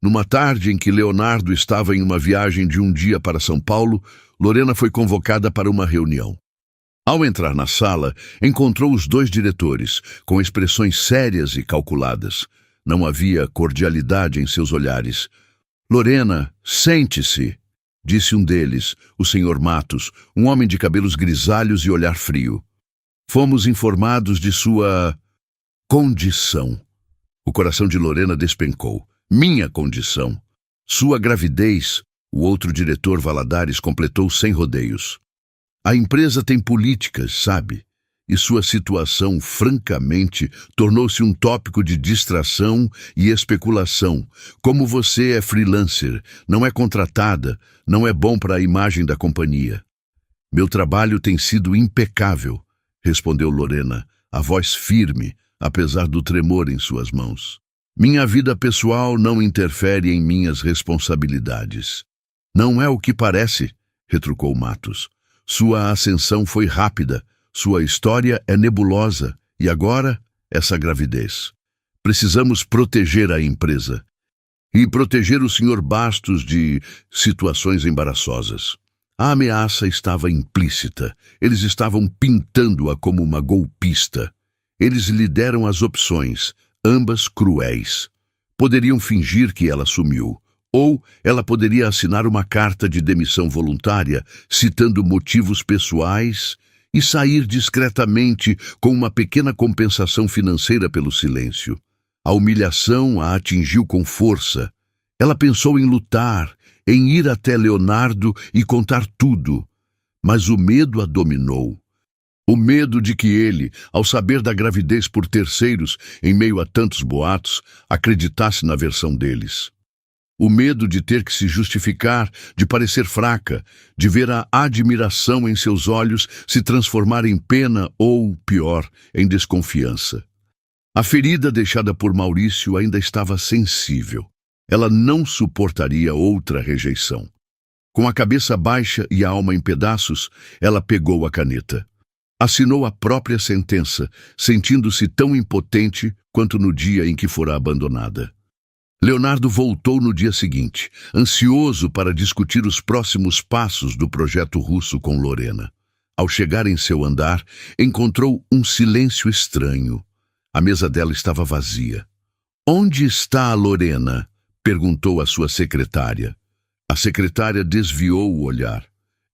Numa tarde em que Leonardo estava em uma viagem de um dia para São Paulo, Lorena foi convocada para uma reunião. Ao entrar na sala, encontrou os 2 diretores, com expressões sérias e calculadas. Não havia cordialidade em seus olhares. Lorena, sente-se, disse um deles, o Sr. Matos, um homem de cabelos grisalhos e olhar frio. Fomos informados de sua condição. O coração de Lorena despencou. Minha condição. Sua gravidez, o outro diretor Valadares completou sem rodeios. A empresa tem políticas, sabe? E sua situação, francamente, tornou-se um tópico de distração e especulação. Como você é freelancer, não é contratada, não é bom para a imagem da companhia. Meu trabalho tem sido impecável. respondeu Lorena, a voz firme, apesar do tremor em suas mãos. Minha vida pessoal não interfere em minhas responsabilidades. Não é o que parece, retrucou Matos. Sua ascensão foi rápida, sua história é nebulosa, e agora, essa gravidez. Precisamos proteger a empresa. E proteger o Sr. Bastos de situações embaraçosas. A ameaça estava implícita. Eles estavam pintando-a como uma golpista. Eles lhe deram as opções, ambas cruéis. Poderiam fingir que ela sumiu, ou ela poderia assinar uma carta de demissão voluntária, citando motivos pessoais, e sair discretamente com uma pequena compensação financeira pelo silêncio. A humilhação a atingiu com força. Ela pensou em lutar, em ir até Leonardo e contar tudo, mas o medo a dominou. O medo de que ele, ao saber da gravidez por terceiros, em meio a tantos boatos, acreditasse na versão deles. O medo de ter que se justificar, de parecer fraca, de ver a admiração em seus olhos se transformar em pena ou, pior, em desconfiança. A ferida deixada por Maurício ainda estava sensível. Ela não suportaria outra rejeição. Com a cabeça baixa e a alma em pedaços, ela pegou a caneta. Assinou a própria sentença, sentindo-se tão impotente quanto no dia em que fora abandonada. Leonardo voltou no dia seguinte, ansioso para discutir os próximos passos do projeto russo com Lorena. Ao chegar em seu andar, encontrou um silêncio estranho. A mesa dela estava vazia. "Onde está a Lorena?" perguntou a sua secretária. A secretária desviou o olhar.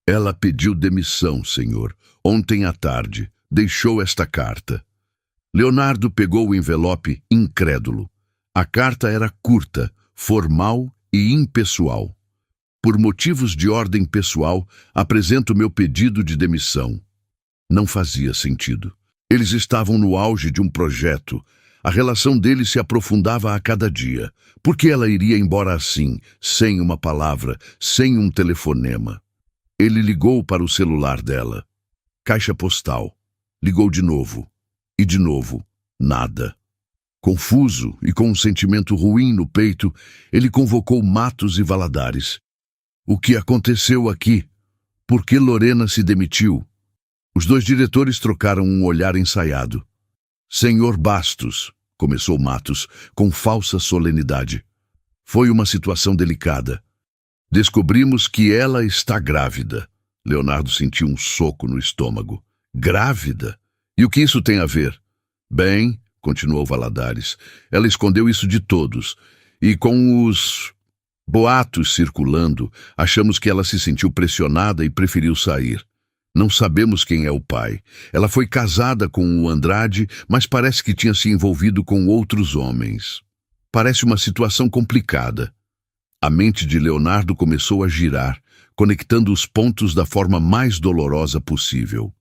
"Ela pediu demissão, senhor. Ontem à tarde. Deixou esta carta." Leonardo pegou o envelope incrédulo. A carta era curta, formal e impessoal. "Por motivos de ordem pessoal, apresento meu pedido de demissão." Não fazia sentido. Eles estavam no auge de um projeto. A relação deles se aprofundava a cada dia. Por que ela iria embora assim, sem uma palavra, sem um telefonema? Ele ligou para o celular dela. Caixa postal. Ligou de novo. E de novo, nada. Confuso e com um sentimento ruim no peito, ele convocou Matos e Valadares. "O que aconteceu aqui? Por que Lorena se demitiu?" Os dois diretores trocaram um olhar ensaiado. "Senhor Bastos", começou Matos, com falsa solenidade. "Foi uma situação delicada. Descobrimos que ela está grávida." Leonardo sentiu um soco no estômago. "Grávida? E o que isso tem a ver?" "Bem", continuou Valadares, "ela escondeu isso de todos. E com os boatos circulando, achamos que ela se sentiu pressionada e preferiu sair. Não sabemos quem é o pai. Ela foi casada com o Andrade, mas parece que tinha se envolvido com outros homens. Parece uma situação complicada." A mente de Leonardo começou a girar, conectando os pontos da forma mais dolorosa possível.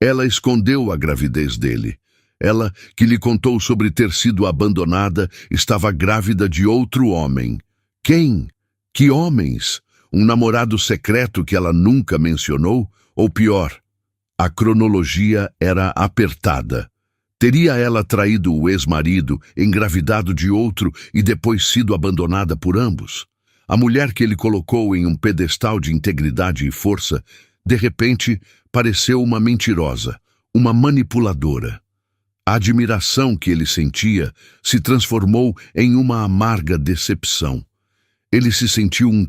Ela escondeu a gravidez dele. Ela, que lhe contou sobre ter sido abandonada, estava grávida de outro homem. Quem? Que homens? Um namorado secreto que ela nunca mencionou? Ou pior, a cronologia era apertada. Teria ela traído o ex-marido, engravidado de outro e depois sido abandonada por ambos? A mulher que ele colocou em um pedestal de integridade e força, de repente, pareceu uma mentirosa, uma manipuladora. A admiração que ele sentia se transformou em uma amarga decepção. Ele se sentiu um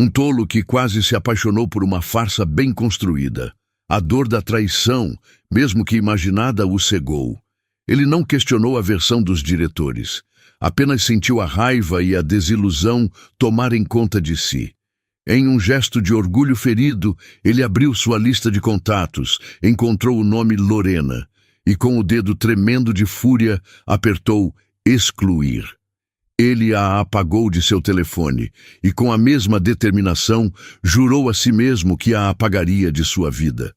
tolo que quase se apaixonou por uma farsa bem construída. A dor da traição, mesmo que imaginada, o cegou. Ele não questionou a versão dos diretores. Apenas sentiu a raiva e a desilusão tomarem conta de si. Em um gesto de orgulho ferido, ele abriu sua lista de contatos, encontrou o nome Lorena e, com o dedo tremendo de fúria, apertou excluir. Ele a apagou de seu telefone e, com a mesma determinação, jurou a si mesmo que a apagaria de sua vida.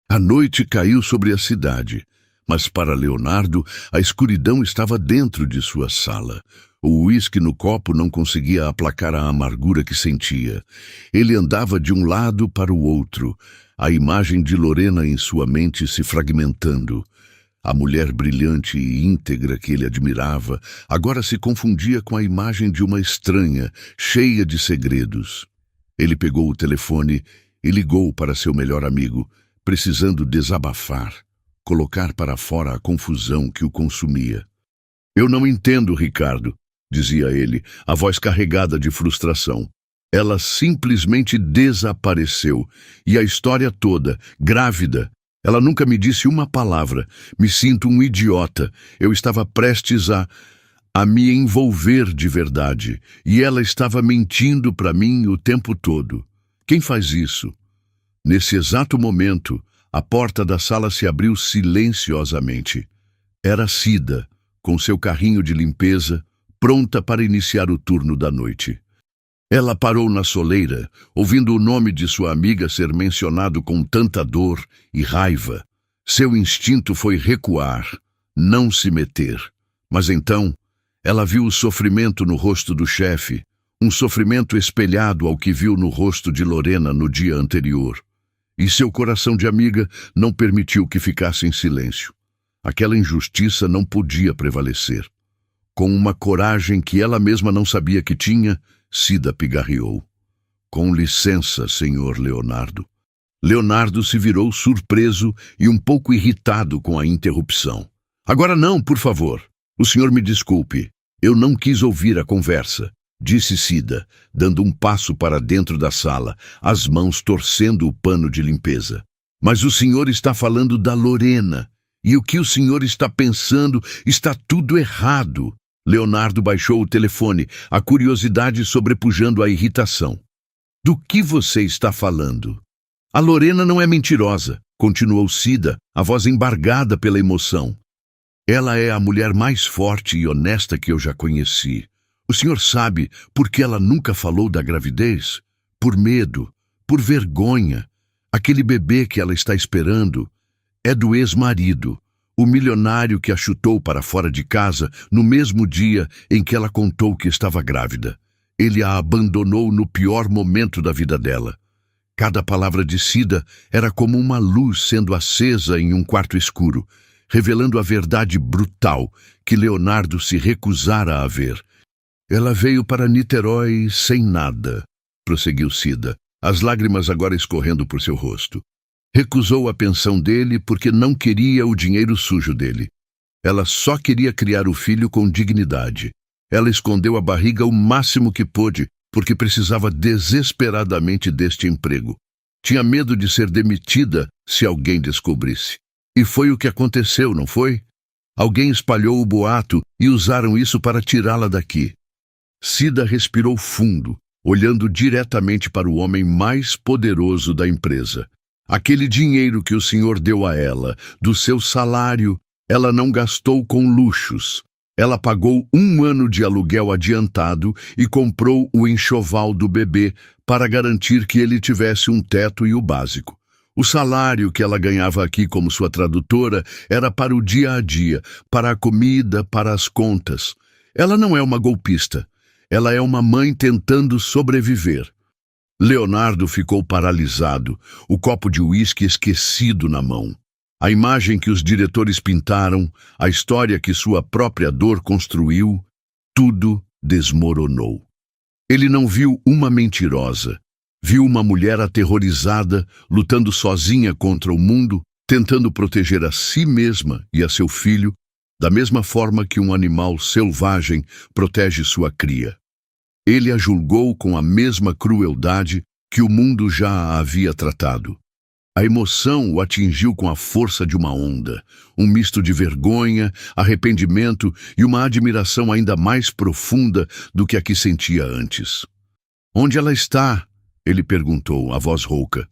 A noite caiu sobre a cidade, mas para Leonardo a escuridão estava dentro de sua sala. O uísque no copo não conseguia aplacar a amargura que sentia. Ele andava de um lado para o outro. a imagem de Lorena em sua mente se fragmentando. A mulher brilhante e íntegra que ele admirava agora se confundia com a imagem de uma estranha, cheia de segredos. Ele pegou o telefone e ligou para seu melhor amigo, precisando desabafar, colocar para fora a confusão que o consumia. "Eu não entendo, Ricardo", dizia ele, a voz carregada de frustração. "Ela simplesmente desapareceu, e a história toda, grávida. Ela nunca me disse uma palavra. Me sinto um idiota. Eu estava prestes a me envolver de verdade, e ela estava mentindo para mim o tempo todo. Quem faz isso?" Nesse exato momento, a porta da sala se abriu silenciosamente. Era Cida, com seu carrinho de limpeza, pronta para iniciar o turno da noite. Ela parou na soleira, ouvindo o nome de sua amiga ser mencionado com tanta dor e raiva. Seu instinto foi recuar, não se meter. Mas então, ela viu o sofrimento no rosto do chefe, um sofrimento espelhado ao que viu no rosto de Lorena no dia anterior. E seu coração de amiga não permitiu que ficasse em silêncio. Aquela injustiça não podia prevalecer. Com uma coragem que ela mesma não sabia que tinha, Cida pigarreou: "Com licença, senhor Leonardo." Leonardo se virou surpreso e um pouco irritado com a interrupção. "Agora não, por favor. O senhor me desculpe. Eu não quis ouvir a conversa", disse Cida, dando um passo para dentro da sala, as mãos torcendo o pano de limpeza. "Mas o senhor está falando da Lorena, e o que o senhor está pensando está tudo errado." Leonardo baixou o telefone, a curiosidade sobrepujando a irritação. "Do que você está falando?" "A Lorena não é mentirosa", continuou Cida, a voz embargada pela emoção. "Ela é a mulher mais forte e honesta que eu já conheci. O senhor sabe por que ela nunca falou da gravidez? Por medo, por vergonha. Aquele bebê que ela está esperando é do ex-marido, o milionário que a chutou para fora de casa no mesmo dia em que ela contou que estava grávida. Ele a abandonou no pior momento da vida dela." Cada palavra de Cida era como uma luz sendo acesa em um quarto escuro, revelando a verdade brutal que Leonardo se recusara a ver. "Ela veio para Niterói sem nada", prosseguiu Cida, as lágrimas agora escorrendo por seu rosto. "Recusou a pensão dele porque não queria o dinheiro sujo dele. Ela só queria criar o filho com dignidade. Ela escondeu a barriga o máximo que pôde porque precisava desesperadamente deste emprego. Tinha medo de ser demitida se alguém descobrisse. E foi o que aconteceu, não foi? Alguém espalhou o boato e usaram isso para tirá-la daqui." Cida respirou fundo, olhando diretamente para o homem mais poderoso da empresa. "Aquele dinheiro que o senhor deu a ela, do seu salário, ela não gastou com luxos. Ela pagou 1 ano de aluguel adiantado e comprou o enxoval do bebê para garantir que ele tivesse um teto e o básico. O salário que ela ganhava aqui como sua tradutora era para o dia a dia, para a comida, para as contas. Ela não é uma golpista. Ela é uma mãe tentando sobreviver." Leonardo ficou paralisado, o copo de uísque esquecido na mão. A imagem que os diretores pintaram, a história que sua própria dor construiu, tudo desmoronou. Ele não viu uma mentirosa. Viu uma mulher aterrorizada, lutando sozinha contra o mundo, tentando proteger a si mesma e a seu filho, da mesma forma que um animal selvagem protege sua cria. Ele a julgou com a mesma crueldade que o mundo já a havia tratado. A emoção o atingiu com a força de uma onda, um misto de vergonha, arrependimento e uma admiração ainda mais profunda do que a que sentia antes. "Onde ela está?" ele perguntou, a voz rouca.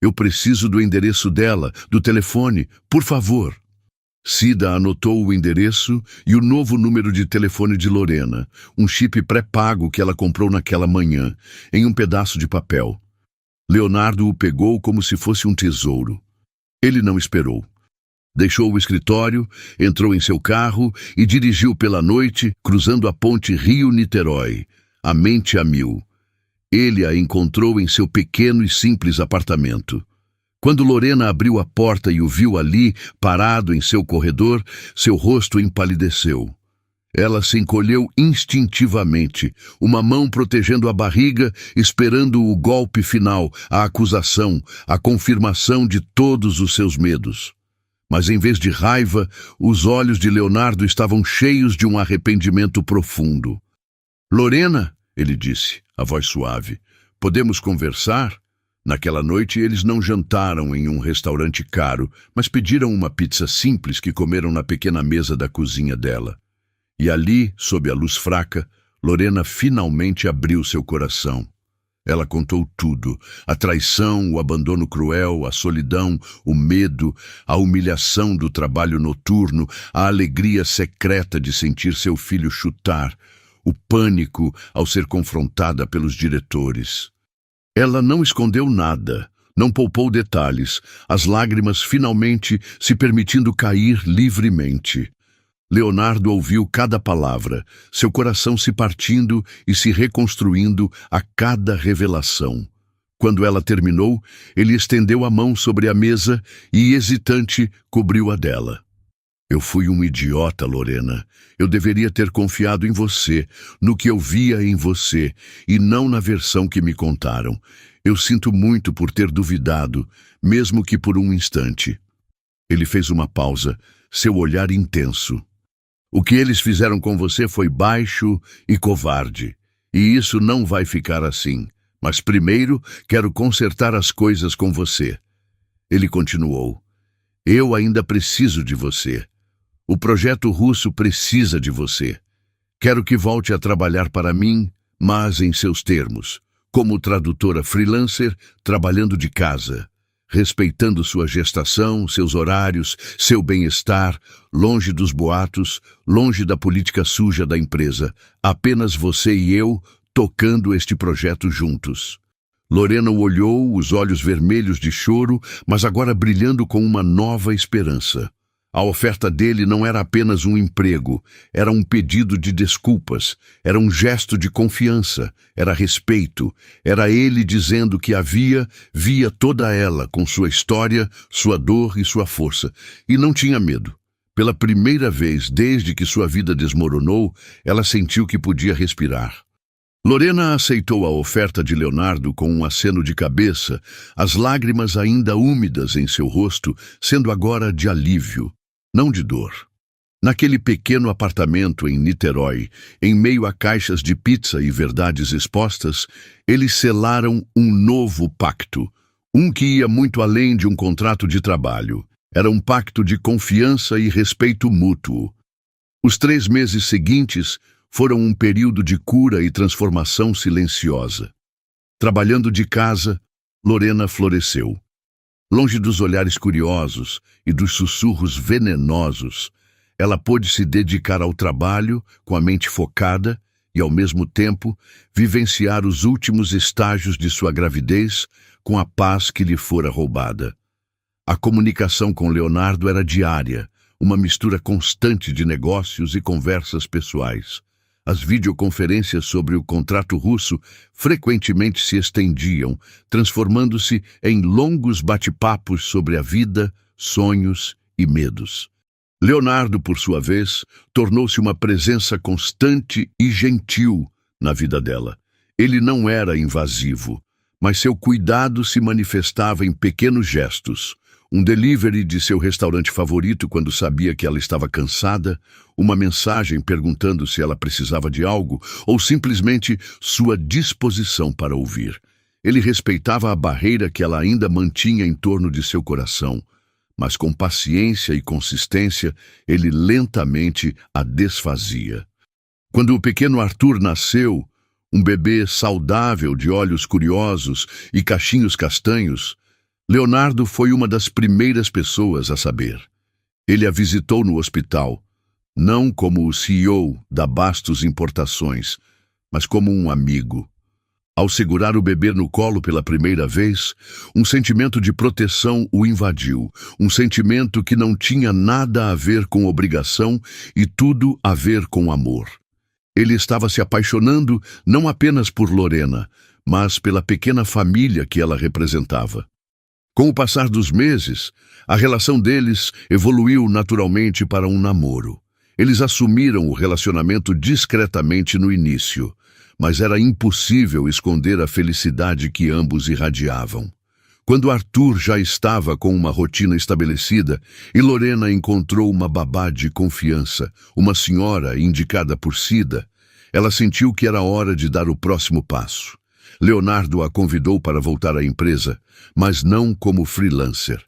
"Eu preciso do endereço dela, do telefone, por favor." Cida anotou o endereço e o novo número de telefone de Lorena, um chip pré-pago que ela comprou naquela manhã, em um pedaço de papel. Leonardo o pegou como se fosse um tesouro. Ele não esperou. Deixou o escritório, entrou em seu carro e dirigiu pela noite, cruzando a ponte Rio-Niterói, a mente a mil. Ele a encontrou em seu pequeno e simples apartamento. Quando Lorena abriu a porta e o viu ali, parado em seu corredor, seu rosto empalideceu. Ela se encolheu instintivamente, uma mão protegendo a barriga, esperando o golpe final, a acusação, a confirmação de todos os seus medos. Mas em vez de raiva, os olhos de Leonardo estavam cheios de um arrependimento profundo. "Lorena", ele disse, a voz suave, "podemos conversar?" Naquela noite eles não jantaram em um restaurante caro, mas pediram uma pizza simples que comeram na pequena mesa da cozinha dela. E ali, sob a luz fraca, Lorena finalmente abriu seu coração. Ela contou tudo: a traição, o abandono cruel, a solidão, o medo, a humilhação do trabalho noturno, a alegria secreta de sentir seu filho chutar, o pânico ao ser confrontada pelos diretores. Ela não escondeu nada, não poupou detalhes, as lágrimas finalmente se permitindo cair livremente. Leonardo ouviu cada palavra, seu coração se partindo e se reconstruindo a cada revelação. Quando ela terminou, ele estendeu a mão sobre a mesa e, hesitante, cobriu a dela. "Eu fui um idiota, Lorena. Eu deveria ter confiado em você, no que eu via em você, e não na versão que me contaram. Eu sinto muito por ter duvidado, mesmo que por um instante." Ele fez uma pausa, seu olhar intenso. "O que eles fizeram com você foi baixo e covarde, e isso não vai ficar assim. Mas primeiro quero consertar as coisas com você." Ele continuou: "Eu ainda preciso de você. O projeto russo precisa de você. Quero que volte a trabalhar para mim, mas em seus termos, como tradutora freelancer, trabalhando de casa, respeitando sua gestação, seus horários, seu bem-estar, longe dos boatos, longe da política suja da empresa. Apenas você e eu tocando este projeto juntos." Lorena o olhou, os olhos vermelhos de choro, mas agora brilhando com uma nova esperança. A oferta dele não era apenas um emprego, era um pedido de desculpas, era um gesto de confiança, era respeito, era ele dizendo que via toda ela, com sua história, sua dor e sua força, e não tinha medo. Pela primeira vez desde que sua vida desmoronou, ela sentiu que podia respirar. Lorena aceitou a oferta de Leonardo com um aceno de cabeça, as lágrimas ainda úmidas em seu rosto, sendo agora de alívio, não de dor. Naquele pequeno apartamento em Niterói, em meio a caixas de pizza e verdades expostas, eles selaram um novo pacto, um que ia muito além de um contrato de trabalho. Era um pacto de confiança e respeito mútuo. Os 3 meses seguintes foram um período de cura e transformação silenciosa. Trabalhando de casa, Lorena floresceu. Longe dos olhares curiosos e dos sussurros venenosos, ela pôde se dedicar ao trabalho com a mente focada e, ao mesmo tempo, vivenciar os últimos estágios de sua gravidez com a paz que lhe fora roubada. A comunicação com Leonardo era diária, uma mistura constante de negócios e conversas pessoais. As videoconferências sobre o contrato russo frequentemente se estendiam, transformando-se em longos bate-papos sobre a vida, sonhos e medos. Leonardo, por sua vez, tornou-se uma presença constante e gentil na vida dela. Ele não era invasivo, mas seu cuidado se manifestava em pequenos gestos. Um delivery de seu restaurante favorito quando sabia que ela estava cansada, uma mensagem perguntando se ela precisava de algo, ou simplesmente sua disposição para ouvir. Ele respeitava a barreira que ela ainda mantinha em torno de seu coração, mas com paciência e consistência, ele lentamente a desfazia. Quando o pequeno Arthur nasceu, um bebê saudável de olhos curiosos e cachinhos castanhos, Leonardo foi uma das primeiras pessoas a saber. Ele a visitou no hospital, não como o CEO da Bastos Importações, mas como um amigo. Ao segurar o bebê no colo pela primeira vez, um sentimento de proteção o invadiu, um sentimento que não tinha nada a ver com obrigação e tudo a ver com amor. Ele estava se apaixonando não apenas por Lorena, mas pela pequena família que ela representava. Com o passar dos meses, a relação deles evoluiu naturalmente para um namoro. Eles assumiram o relacionamento discretamente no início, mas era impossível esconder a felicidade que ambos irradiavam. Quando Arthur já estava com uma rotina estabelecida e Lorena encontrou uma babá de confiança, uma senhora indicada por Cida, ela sentiu que era hora de dar o próximo passo. Leonardo a convidou para voltar à empresa, mas não como freelancer.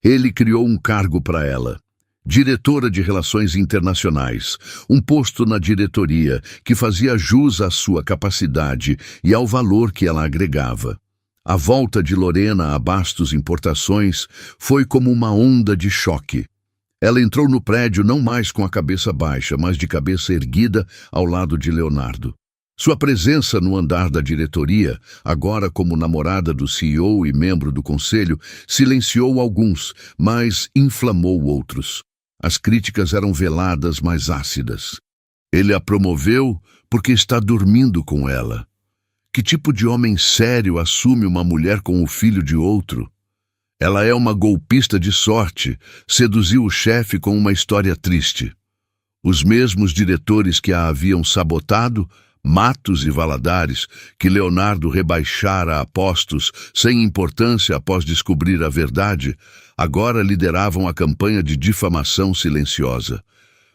Ele criou um cargo para ela, diretora de Relações Internacionais, um posto na diretoria que fazia jus à sua capacidade e ao valor que ela agregava. A volta de Lorena a Bastos Importações foi como uma onda de choque. Ela entrou no prédio não mais com a cabeça baixa, mas de cabeça erguida ao lado de Leonardo. Sua presença no andar da diretoria, agora como namorada do CEO e membro do conselho, silenciou alguns, mas inflamou outros. As críticas eram veladas, mas ácidas. Ele a promoveu porque está dormindo com ela. Que tipo de homem sério assume uma mulher com o filho de outro? Ela é uma golpista de sorte, seduziu o chefe com uma história triste. Os mesmos diretores que a haviam sabotado, Matos e Valadares, que Leonardo rebaixara a postos sem importância após descobrir a verdade, agora lideravam a campanha de difamação silenciosa.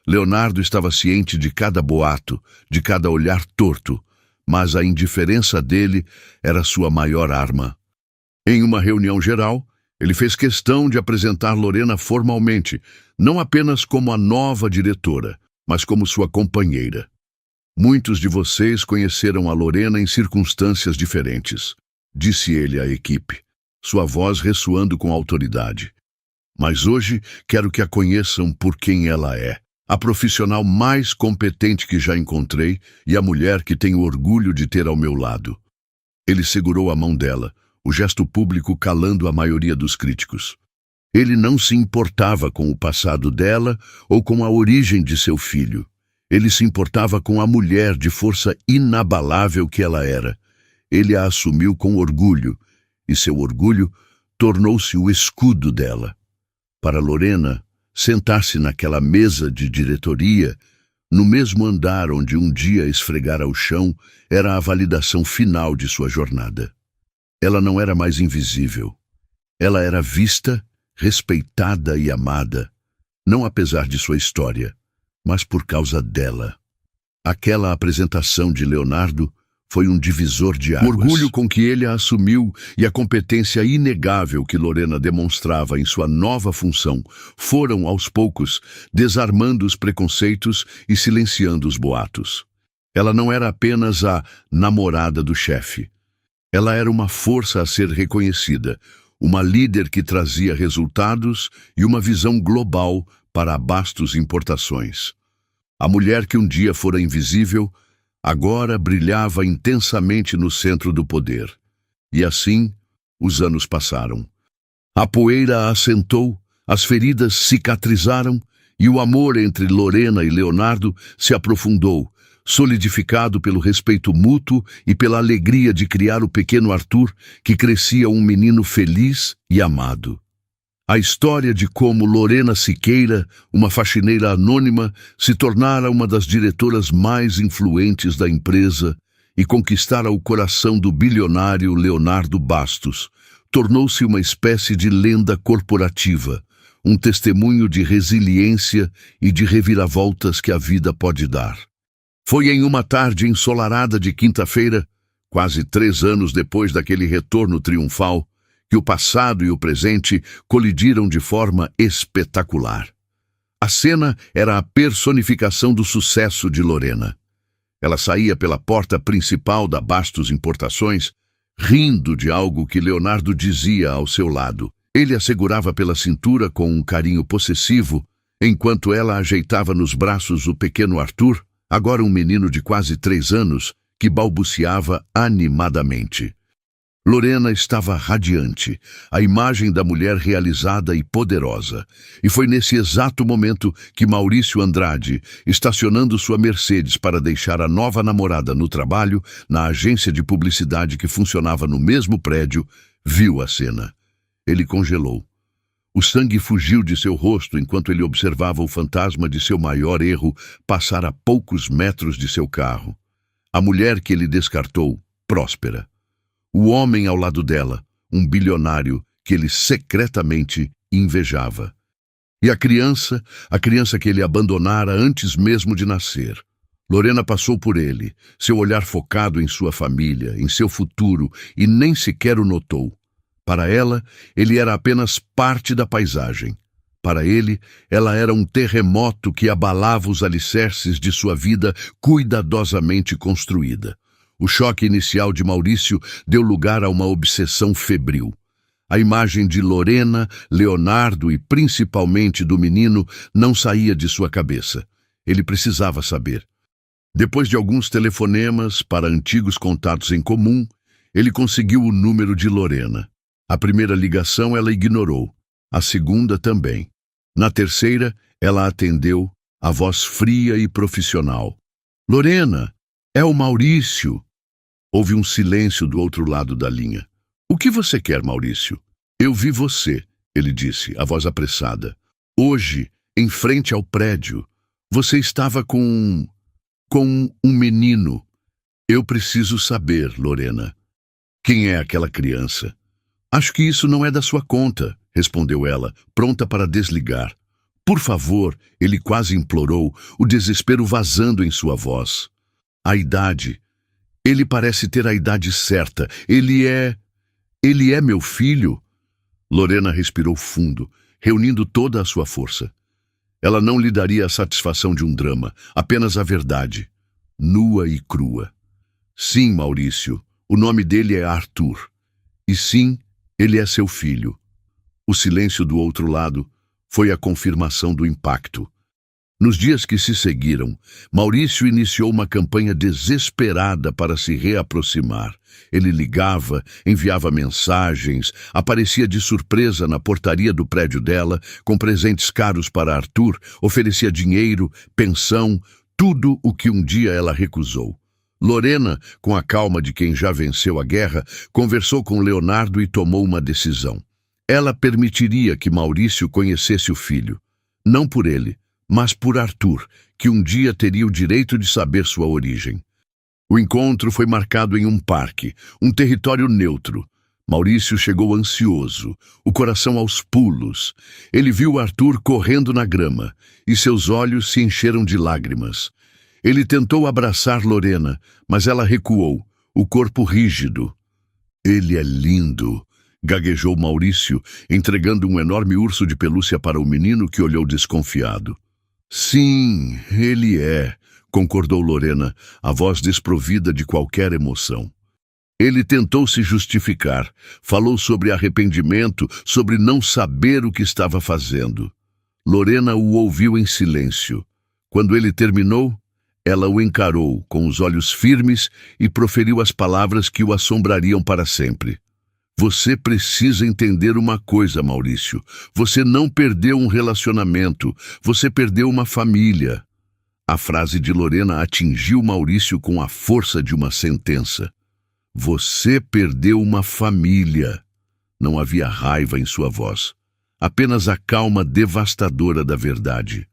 Leonardo estava ciente de cada boato, de cada olhar torto, mas a indiferença dele era sua maior arma. Em uma reunião geral, ele fez questão de apresentar Lorena formalmente, não apenas como a nova diretora, mas como sua companheira. Muitos de vocês conheceram a Lorena em circunstâncias diferentes, disse ele à equipe, sua voz ressoando com autoridade. Mas hoje quero que a conheçam por quem ela é. A profissional mais competente que já encontrei e a mulher que tenho orgulho de ter ao meu lado. Ele segurou a mão dela, o gesto público calando a maioria dos críticos. Ele não se importava com o passado dela ou com a origem de seu filho. Ele se importava com a mulher de força inabalável que ela era. Ele a assumiu com orgulho, e seu orgulho tornou-se o escudo dela. Para Lorena, sentar-se naquela mesa de diretoria, no mesmo andar onde um dia esfregara o chão, era a validação final de sua jornada. Ela não era mais invisível. Ela era vista, respeitada e amada, não apesar de sua história, mas por causa dela. Aquela apresentação de Leonardo foi um divisor de águas. O orgulho com que ele a assumiu e a competência inegável que Lorena demonstrava em sua nova função foram, aos poucos, desarmando os preconceitos e silenciando os boatos. Ela não era apenas a namorada do chefe. Ela era uma força a ser reconhecida, uma líder que trazia resultados e uma visão global para a Bastos Importações. A mulher que um dia fora invisível, agora brilhava intensamente no centro do poder. E assim, os anos passaram. A poeira assentou, as feridas cicatrizaram e o amor entre Lorena e Leonardo se aprofundou, solidificado pelo respeito mútuo e pela alegria de criar o pequeno Arthur, que crescia um menino feliz e amado. A história de como Lorena Siqueira, uma faxineira anônima, se tornara uma das diretoras mais influentes da empresa e conquistara o coração do bilionário Leonardo Bastos, tornou-se uma espécie de lenda corporativa, um testemunho de resiliência e de reviravoltas que a vida pode dar. Foi em uma tarde ensolarada de quinta-feira, quase 3 anos depois daquele retorno triunfal, que o passado e o presente colidiram de forma espetacular. A cena era a personificação do sucesso de Lorena. Ela saía pela porta principal da Bastos Importações, rindo de algo que Leonardo dizia ao seu lado. Ele a segurava pela cintura com um carinho possessivo, enquanto ela ajeitava nos braços o pequeno Arthur, agora um menino de quase 3 anos, que balbuciava animadamente. Lorena estava radiante, a imagem da mulher realizada e poderosa. E foi nesse exato momento que Maurício Andrade, estacionando sua Mercedes para deixar a nova namorada no trabalho, na agência de publicidade que funcionava no mesmo prédio, viu a cena. Ele congelou. O sangue fugiu de seu rosto enquanto ele observava o fantasma de seu maior erro passar a poucos metros de seu carro. A mulher que ele descartou, próspera. O homem ao lado dela, um bilionário que ele secretamente invejava. E a criança que ele abandonara antes mesmo de nascer. Lorena passou por ele, seu olhar focado em sua família, em seu futuro, e nem sequer o notou. Para ela, ele era apenas parte da paisagem. Para ele, ela era um terremoto que abalava os alicerces de sua vida cuidadosamente construída. O choque inicial de Maurício deu lugar a uma obsessão febril. A imagem de Lorena, Leonardo e principalmente do menino não saía de sua cabeça. Ele precisava saber. Depois de alguns telefonemas para antigos contatos em comum, ele conseguiu o número de Lorena. A primeira ligação ela ignorou, a segunda também. Na terceira, ela atendeu, a voz fria e profissional. Lorena, é o Maurício. Houve um silêncio do outro lado da linha. O que você quer, Maurício? Eu vi você, ele disse, a voz apressada. Hoje, em frente ao prédio, você estava com um menino. Eu preciso saber, Lorena. Quem é aquela criança? Acho que isso não é da sua conta, respondeu ela, pronta para desligar. Por favor, ele quase implorou, o desespero vazando em sua voz. A idade. Ele parece ter a idade certa. Ele é meu filho? Lorena respirou fundo, reunindo toda a sua força. Ela não lhe daria a satisfação de um drama, apenas a verdade, nua e crua. Sim, Maurício, o nome dele é Arthur. E sim, ele é seu filho. O silêncio do outro lado foi a confirmação do impacto. Nos dias que se seguiram, Maurício iniciou uma campanha desesperada para se reaproximar. Ele ligava, enviava mensagens, aparecia de surpresa na portaria do prédio dela, com presentes caros para Arthur, oferecia dinheiro, pensão, tudo o que um dia ela recusou. Lorena, com a calma de quem já venceu a guerra, conversou com Leonardo e tomou uma decisão. Ela permitiria que Maurício conhecesse o filho, não por ele, mas por Arthur, que um dia teria o direito de saber sua origem. O encontro foi marcado em um parque, um território neutro. Maurício chegou ansioso, o coração aos pulos. Ele viu Arthur correndo na grama, e seus olhos se encheram de lágrimas. Ele tentou abraçar Lorena, mas ela recuou, o corpo rígido. Ele é lindo, gaguejou Maurício, entregando um enorme urso de pelúcia para o menino que olhou desconfiado. Sim, ele é, concordou Lorena, a voz desprovida de qualquer emoção. Ele tentou se justificar, falou sobre arrependimento, sobre não saber o que estava fazendo. Lorena o ouviu em silêncio. Quando ele terminou, ela o encarou com os olhos firmes e proferiu as palavras que o assombrariam para sempre. Você precisa entender uma coisa, Maurício. Você não perdeu um relacionamento, você perdeu uma família. A frase de Lorena atingiu Maurício com a força de uma sentença. Você perdeu uma família. Não havia raiva em sua voz, apenas a calma devastadora da verdade.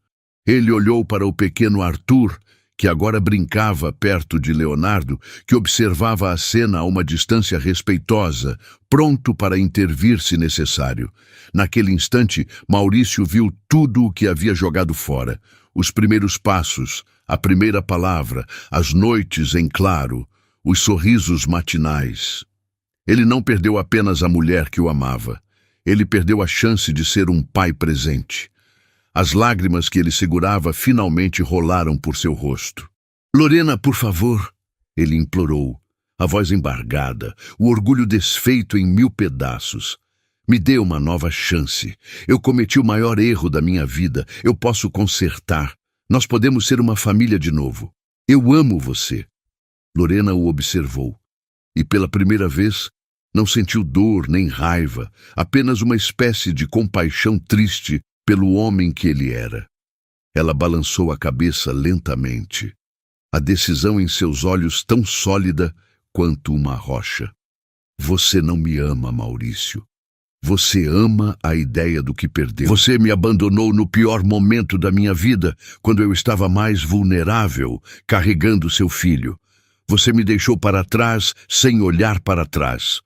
Ele olhou para o pequeno Arthur, que agora brincava perto de Leonardo, que observava a cena a uma distância respeitosa, pronto para intervir se necessário. Naquele instante, Maurício viu tudo o que havia jogado fora. Os primeiros passos, a primeira palavra, as noites em claro, os sorrisos matinais. Ele não perdeu apenas a mulher que o amava. Ele perdeu a chance de ser um pai presente. As lágrimas que ele segurava finalmente rolaram por seu rosto. Lorena, por favor, ele implorou, a voz embargada, o orgulho desfeito em 1000 pedaços. Me dê uma nova chance. Eu cometi o maior erro da minha vida. Eu posso consertar. Nós podemos ser uma família de novo. Eu amo você. Lorena o observou. E pela primeira vez, não sentiu dor nem raiva, apenas uma espécie de compaixão triste pelo homem que ele era. Ela balançou a cabeça lentamente, a decisão em seus olhos tão sólida quanto uma rocha. Você não me ama, Maurício. Você ama a ideia do que perdeu. Você me abandonou no pior momento da minha vida, quando eu estava mais vulnerável, carregando seu filho. Você me deixou para trás, sem olhar para trás.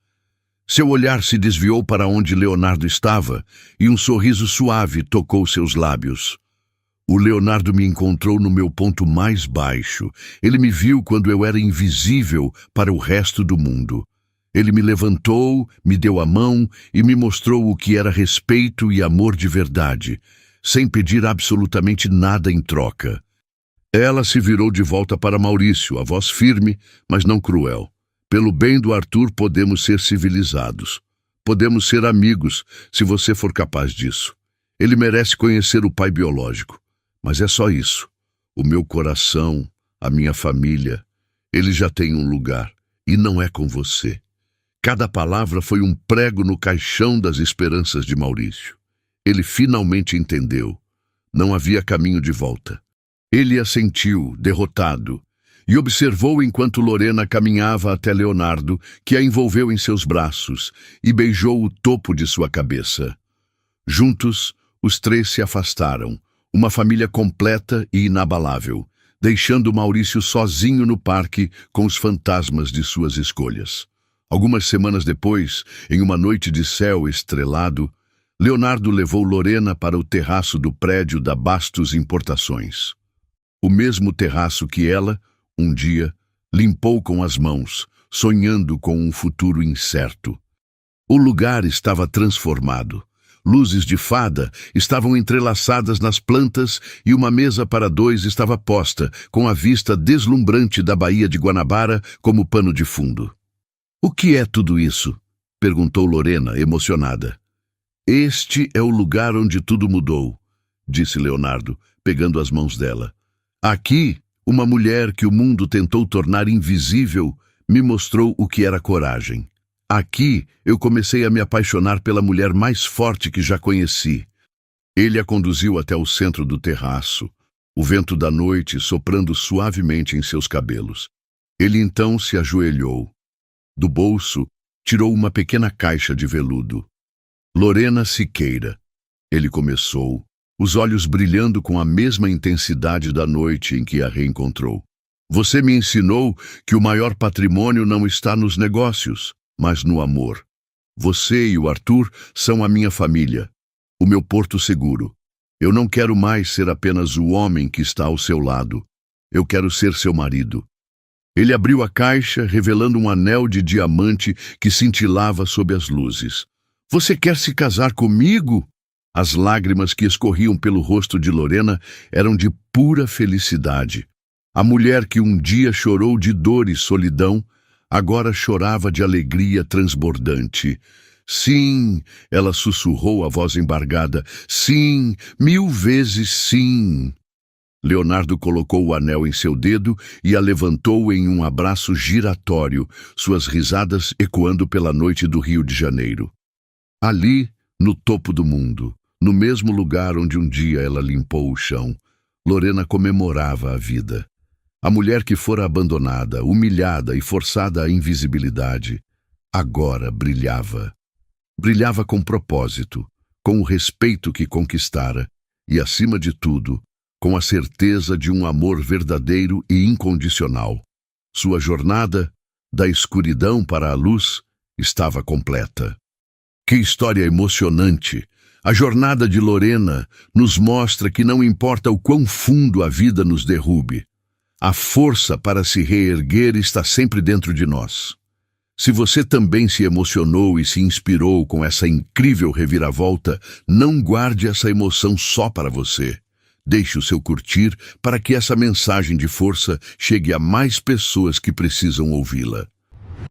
Seu olhar se desviou para onde Leonardo estava, e um sorriso suave tocou seus lábios. O Leonardo me encontrou no meu ponto mais baixo. Ele me viu quando eu era invisível para o resto do mundo. Ele me levantou, me deu a mão e me mostrou o que era respeito e amor de verdade, sem pedir absolutamente nada em troca. Ela se virou de volta para Maurício, a voz firme, mas não cruel. Pelo bem do Arthur, podemos ser civilizados. Podemos ser amigos, se você for capaz disso. Ele merece conhecer o pai biológico. Mas é só isso. O meu coração, a minha família, eles já têm um lugar, e não é com você. Cada palavra foi um prego no caixão das esperanças de Maurício. Ele finalmente entendeu. Não havia caminho de volta. Ele assentiu, derrotado, e observou enquanto Lorena caminhava até Leonardo, que a envolveu em seus braços e beijou o topo de sua cabeça. Juntos, os três se afastaram, uma família completa e inabalável, deixando Maurício sozinho no parque com os fantasmas de suas escolhas. Algumas semanas depois, em uma noite de céu estrelado, Leonardo levou Lorena para o terraço do prédio da Bastos Importações. O mesmo terraço que ela, um dia, limpou com as mãos, sonhando com um futuro incerto. O lugar estava transformado. Luzes de fada estavam entrelaçadas nas plantas e uma mesa para dois estava posta, com a vista deslumbrante da Baía de Guanabara como pano de fundo. "O que é tudo isso?" perguntou Lorena, emocionada. "Este é o lugar onde tudo mudou", disse Leonardo, pegando as mãos dela. "Aqui, uma mulher que o mundo tentou tornar invisível me mostrou o que era coragem. Aqui, eu comecei a me apaixonar pela mulher mais forte que já conheci." Ele a conduziu até o centro do terraço, o vento da noite soprando suavemente em seus cabelos. Ele então se ajoelhou. Do bolso, tirou uma pequena caixa de veludo. "Lorena Siqueira", ele começou, os olhos brilhando com a mesma intensidade da noite em que a reencontrou. "Você me ensinou que o maior patrimônio não está nos negócios, mas no amor. Você e o Arthur são a minha família, o meu porto seguro. Eu não quero mais ser apenas o homem que está ao seu lado. Eu quero ser seu marido." Ele abriu a caixa, revelando um anel de diamante que cintilava sob as luzes. "Você quer se casar comigo?" As lágrimas que escorriam pelo rosto de Lorena eram de pura felicidade. A mulher que um dia chorou de dor e solidão, agora chorava de alegria transbordante. "Sim", ela sussurrou a voz embargada. "Sim, 1000 vezes sim." Leonardo colocou o anel em seu dedo e a levantou em um abraço giratório, suas risadas ecoando pela noite do Rio de Janeiro. Ali, no topo do mundo, no mesmo lugar onde um dia ela limpou o chão, Lorena comemorava a vida. A mulher que fora abandonada, humilhada e forçada à invisibilidade, agora brilhava. Brilhava com propósito, com o respeito que conquistara e, acima de tudo, com a certeza de um amor verdadeiro e incondicional. Sua jornada, da escuridão para a luz, estava completa. Que história emocionante! A jornada de Lorena nos mostra que não importa o quão fundo a vida nos derrube, a força para se reerguer está sempre dentro de nós. Se você também se emocionou e se inspirou com essa incrível reviravolta, não guarde essa emoção só para você. Deixe o seu curtir para que essa mensagem de força chegue a mais pessoas que precisam ouvi-la.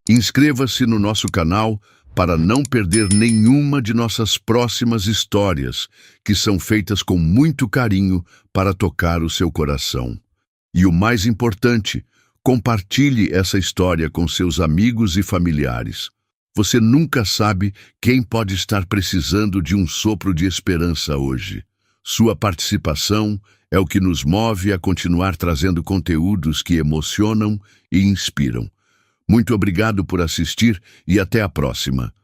Inscreva-se no nosso canal para não perder nenhuma de nossas próximas histórias, que são feitas com muito carinho para tocar o seu coração. E o mais importante, compartilhe essa história com seus amigos e familiares. Você nunca sabe quem pode estar precisando de um sopro de esperança hoje. Sua participação é o que nos move a continuar trazendo conteúdos que emocionam e inspiram. Muito obrigado por assistir e até a próxima.